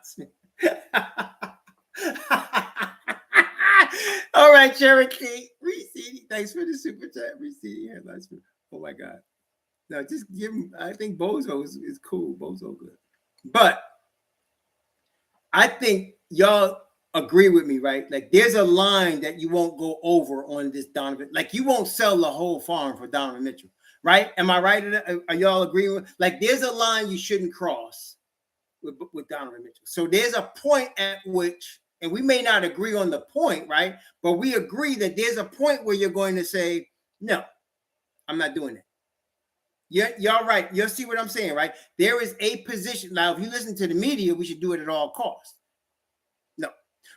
All right, Cherokee. Receding. Thanks for the super chat. Receding hairline. Oh my God. No, just give him. I think Bozo is cool. Bozo good. But I think y'all agree with me, right? Like there's a line that you won't go over on this Donovan. Like you won't sell the whole farm for Donovan Mitchell, right? Am I right? Are y'all agreeing with? Like there's a line you shouldn't cross with Donovan Mitchell. So there's a point at which, and we may not agree on the point, right? But we agree that there's a point where you're going to say, no, I'm not doing it. Yeah, y'all right. You'll see what I'm saying, right? There is a position. Now, if you listen to the media, we should do it at all costs. No.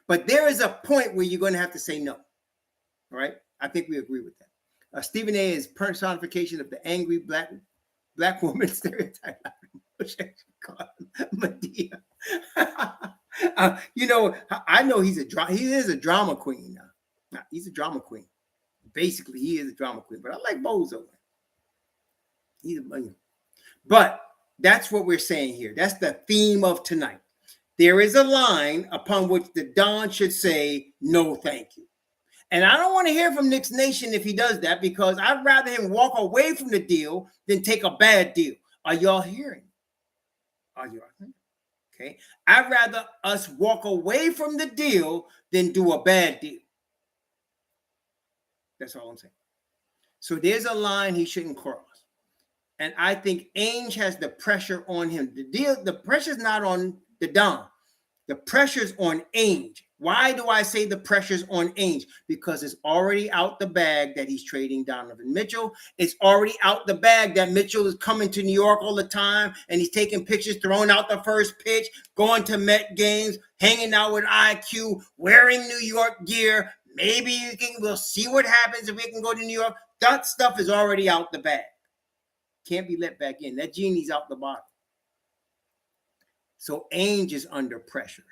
But there is a point where you're going to have to say no. All right? I think we agree with that. Stephen A. is personification of the angry black woman stereotype. Medea. I know he is a drama queen now. He's a drama queen. Basically, he is a drama queen. But I like Bozo. But that's what we're saying here. That's the theme of tonight. There is a line upon which the Don should say, no, thank you. And I don't want to hear from Knicks Nation if he does that, because I'd rather him walk away from the deal than take a bad deal. Are y'all hearing? Are you hearing? Okay. I'd rather us walk away from the deal than do a bad deal. That's all I'm saying. So there's a line he shouldn't cross. And I think Ainge has the pressure on him. The pressure's not on the Don. The pressure's on Ainge. Why do I say the pressure's on Ainge? Because it's already out the bag that he's trading Donovan Mitchell. It's already out the bag that Mitchell is coming to New York all the time and he's taking pictures, throwing out the first pitch, going to Met games, hanging out with IQ, wearing New York gear. Maybe we'll see what happens if we can go to New York. That stuff is already out the bag. Can't be let back in. That genie's out the bottle. So Ainge is under pressure.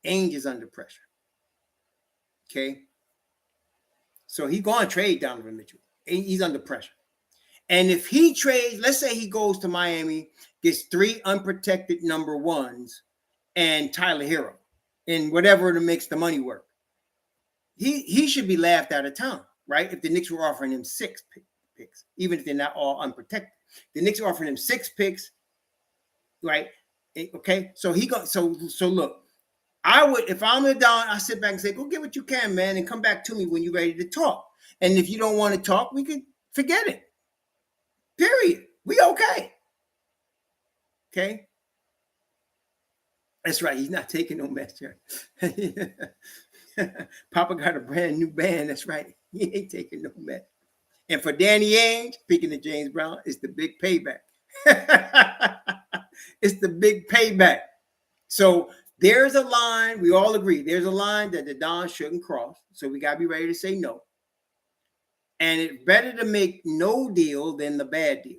Ainge is under pressure. Okay. So he's going to trade Donovan Mitchell. He's under pressure. And if he trades, let's say he goes to Miami, gets 3 unprotected number ones and Tyler Hero and whatever to makes the money work. He should be laughed out of town, right? If the Knicks were offering him 6 picks, even if they're not all unprotected. The Knicks are offering him 6 picks, right? Okay. So so look. I would, if I'm the Don, I sit back and say, go get what you can, man, and come back to me when you're ready to talk. And if you don't want to talk, we could forget it. Period. We okay. Okay? That's right. He's not taking no mess here. Papa got a brand new band. That's right. He ain't taking no mess. And for Danny Ainge, speaking of James Brown, it's the big payback. It's the big payback. So there's a line, we all agree, there's a line that the Don shouldn't cross. So we got to be ready to say no. And it's better to make no deal than the bad deal,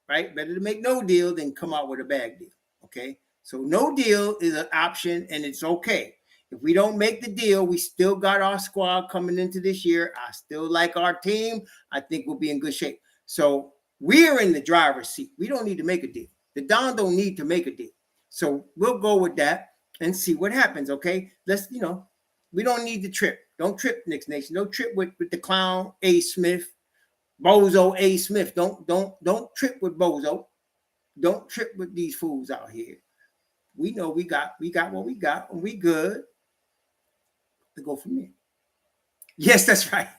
right? Better to make no deal than come out with a bad deal, okay? So no deal is an option and it's okay. If we don't make the deal, we still got our squad coming into this year. I still like our team. I think we'll be in good shape. So we're in the driver's seat. We don't need to make a deal. The Don don't need to make a deal. So we'll go with that and see what happens, okay? Let's, we don't need to trip. Don't trip, Knicks Nation. Don't trip with the clown A. Smith, Bozo A. Smith. Don't trip with Bozo. Don't trip with these fools out here. We know we got what we got, and we good to go from there. Yes, that's right.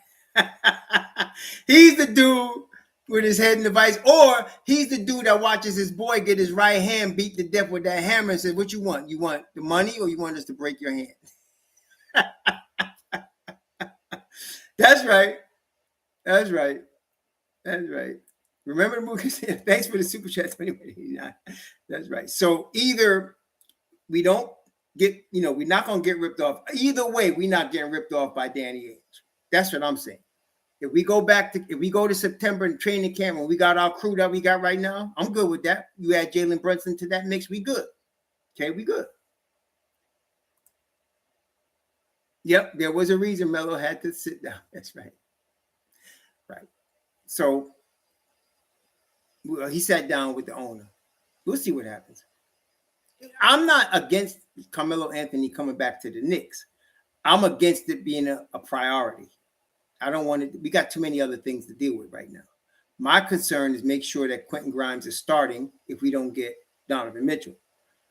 He's the dude with his head in the vice, or he's the dude that watches his boy get his right hand beat to death with that hammer and says, what you want? You want the money or you want us to break your hand? That's right. That's right. That's right. Remember the movie? Thanks for the super chat. That's right. So either we don't get, we're not going to get ripped off. Either way, we're not getting ripped off by Danny Ainge. That's what I'm saying. If we go to September and training camp and we got our crew that we got right now, I'm good with that. You add Jalen Brunson to that mix, we good. Okay, we good. Yep, there was a reason Melo had to sit down. That's right. Right. So he sat down with the owner. We'll see what happens. I'm not against Carmelo Anthony coming back to the Knicks. I'm against it being a priority. I don't want it. We got too many other things to deal with right now. My concern is make sure that Quentin Grimes is starting if we don't get Donovan Mitchell.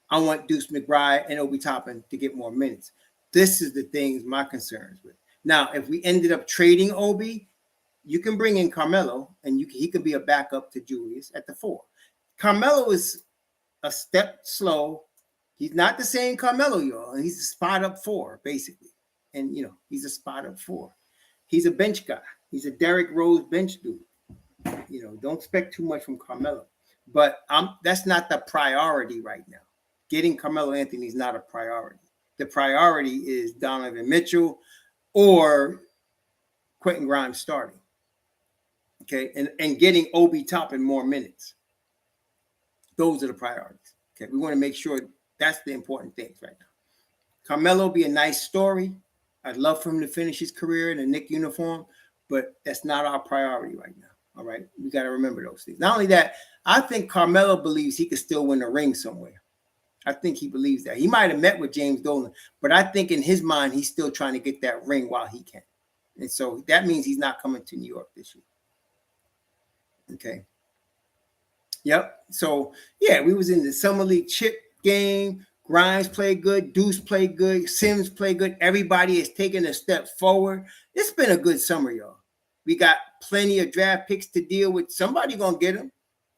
I want Deuce McBride and Obi Toppin to get more minutes. This is the things my concerns with. Now, if we ended up trading Obi, you can bring in Carmelo and he can be a backup to Julius at the 4. Carmelo is a step slow. He's not the same Carmelo, y'all. He's a spot up 4, basically. And, he's a spot up 4. He's a bench guy. He's a Derrick Rose bench dude. Don't expect too much from Carmelo. But that's not the priority right now. Getting Carmelo Anthony is not a priority. The priority is Donovan Mitchell or Quentin Grimes starting. Okay, and getting Obi Toppin more minutes. Those are the priorities. Okay, we want to make sure that's the important things right now. Carmelo be a nice story. I'd love for him to finish his career in a Knicks uniform, but that's not our priority right now. All right, we got to remember those things. Not only that, I think Carmelo believes he could still win a ring somewhere. I think he believes that. He might have met with James Dolan, but I think in his mind, he's still trying to get that ring while he can. And so that means he's not coming to New York this year. Okay. Yep. So, yeah, we was in the Summer League chip game. Grimes played good. Deuce played good. Sims played good. Everybody is taking a step forward. It's been a good summer, y'all. We got plenty of draft picks to deal with. Somebody gonna get them.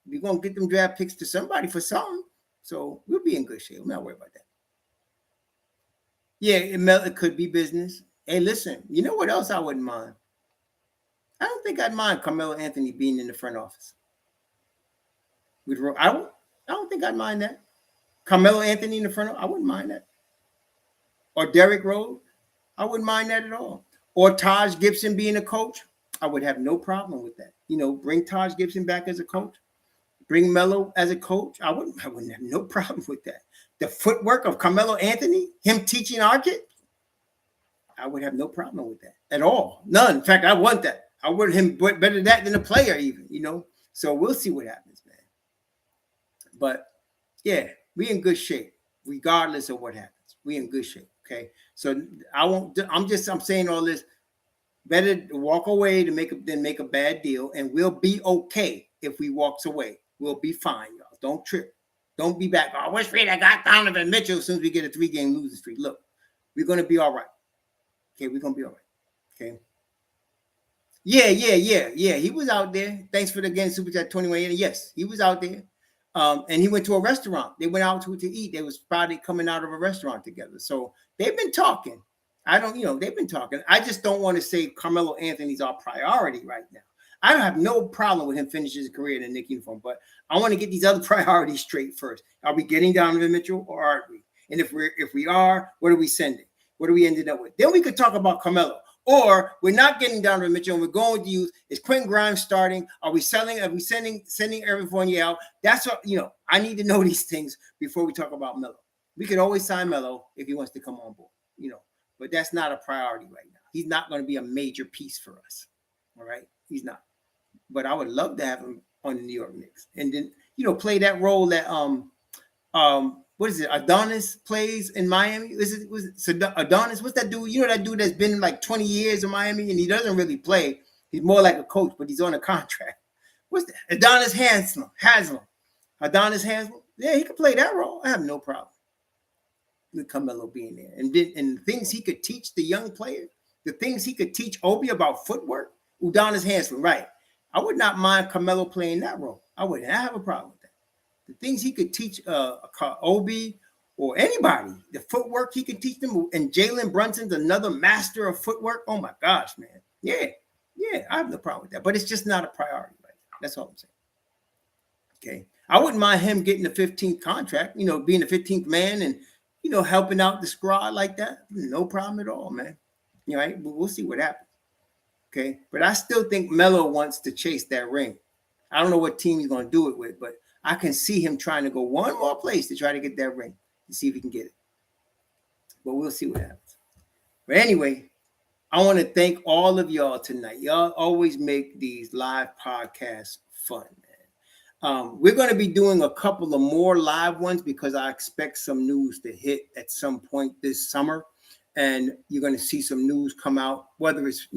We're gonna get them draft picks to somebody for something. So we'll be in good shape. I'm not worried about that. Yeah, it could be business. Hey, listen, you know what else I wouldn't mind? I don't think I'd mind Carmelo Anthony being in the front office. I don't think I'd mind that. Carmelo Anthony in the front office, I wouldn't mind that. Or Derrick Rose, I wouldn't mind that at all. Or Taj Gibson being a coach, I would have no problem with that. Bring Taj Gibson back as a coach. Bring Melo as a coach. I wouldn't have no problem with that. The footwork of Carmelo Anthony, him teaching our kid, I would have no problem with that at all. None. In fact, I want that. I want him better that than a player even, So we'll see what happens, man. But yeah, we in good shape, regardless of what happens. We in good shape. Okay. So I'm saying all this. Better to walk away than make a bad deal, and we'll be okay if we walks away. We'll be fine, y'all. Don't trip. Don't be back. I wish we got Donovan Mitchell as soon as we get a 3-game losing streak. Look, we're gonna be all right. Okay, we're gonna be all right. Okay. Yeah. He was out there. Thanks for the game, Super Chat 21. Yes, he was out there. And he went to a restaurant. They went out to eat. They was probably coming out of a restaurant together. So they've been talking. They've been talking. I just don't want to say Carmelo Anthony's our priority right now. I don't have no problem with him finishing his career in a Knicks uniform, but I want to get these other priorities straight first. Are we getting Donovan Mitchell or aren't we? And if we are, what are we sending? What are we ended up with? Then we could talk about Carmelo. Or we're not getting Donovan Mitchell and we're going to use, is Quentin Grimes starting? Are we selling? Are we sending Evan Fournier out? That's what, I need to know these things before we talk about Melo. We could always sign Melo if he wants to come on board, but that's not a priority right now. He's not going to be a major piece for us. All right. He's not. But I would love to have him on the New York Knicks. And then, play that role that what is it? Adonis plays in Miami. Adonis? What's that dude? That dude that's been like 20 years in Miami and he doesn't really play. He's more like a coach, but he's on a contract. What's that? Adonis Haslam. Adonis Haslam. Yeah, he could play that role. I have no problem with Carmelo being there. And the things he could teach the young players, the things he could teach Obi about footwork, Adonis Haslam, right? I would not mind Carmelo playing that role. I wouldn't have a problem with that. The things he could teach Obi or anybody, the footwork he could teach them, and Jalen Brunson's another master of footwork. Oh my gosh, man. Yeah, I have no problem with that. But it's just not a priority right now. That's all I'm saying. Okay. I wouldn't mind him getting the 15th contract, being the 15th man and, helping out the squad like that. No problem at all, man. Right? We'll see what happens. Okay. But I still think Melo wants to chase that ring. I don't know what team he's going to do it with, but I can see him trying to go one more place to try to get that ring and see if he can get it. But we'll see what happens. But anyway, I want to thank all of y'all tonight. Y'all always make these live podcasts fun, man. We're going to be doing a couple of more live ones because I expect some news to hit at some point this summer. And you're going to see some news come out, whether it's,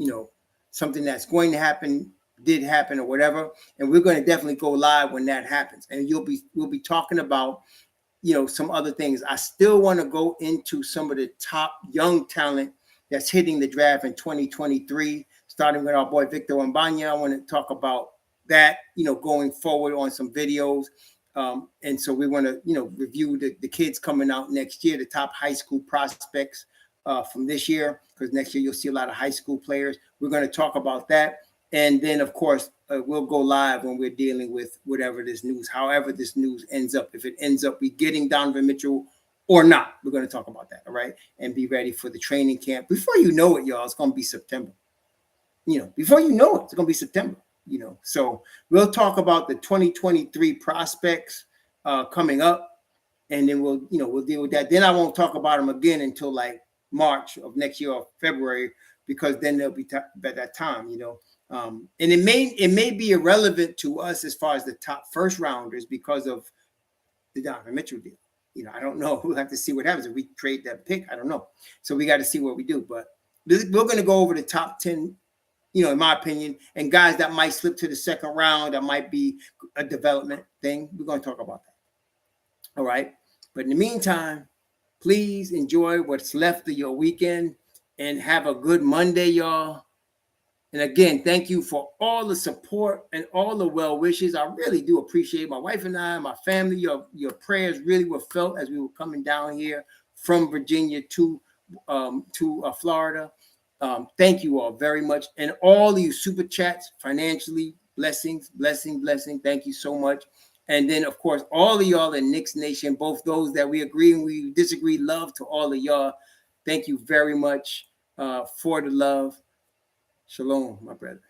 something that's going to happen, did happen or whatever. And we're going to definitely go live when that happens. And we'll be talking about, some other things. I still want to go into some of the top young talent that's hitting the draft in 2023, starting with our boy Victor Wembanyama. I want to talk about that, going forward on some videos. And so we want to, review the kids coming out next year, the top high school prospects from this year, because next year you'll see a lot of high school players. We're going to talk about that. And then, of course, we'll go live when we're dealing with whatever this news, however this news ends up. If it ends up we getting Donovan Mitchell or not, we're going to talk about that, all right? And be ready for the training camp. Before you know it, y'all, it's going to be September. Before you know it, it's going to be September, So we'll talk about the 2023 prospects coming up, and then we'll deal with that. Then I won't talk about them again until like March of next year or February, because then they'll be at that time, and it may be irrelevant to us as far as the top first rounders because of the Donovan Mitchell deal. I don't know. We'll have to see what happens if we trade that pick. I don't know. So we got to see what we do. But we're going to go over the top 10, in my opinion, and guys that might slip to the second round, that might be a development thing. We're going to talk about that. All right. But in the meantime, please enjoy what's left of your weekend and have a good Monday, y'all. And again, thank you for all the support and all the well wishes. I really do appreciate my wife and I, my family. Your prayers really were felt as we were coming down here from Virginia to Florida. Thank you all very much, and all of you super chats financially. Blessings, blessing, blessing. Thank you so much. And then, of course, all of y'all in Knicks Nation, both those that we agree and we disagree, love to all of y'all. Thank you very much for the love. Shalom, my brother.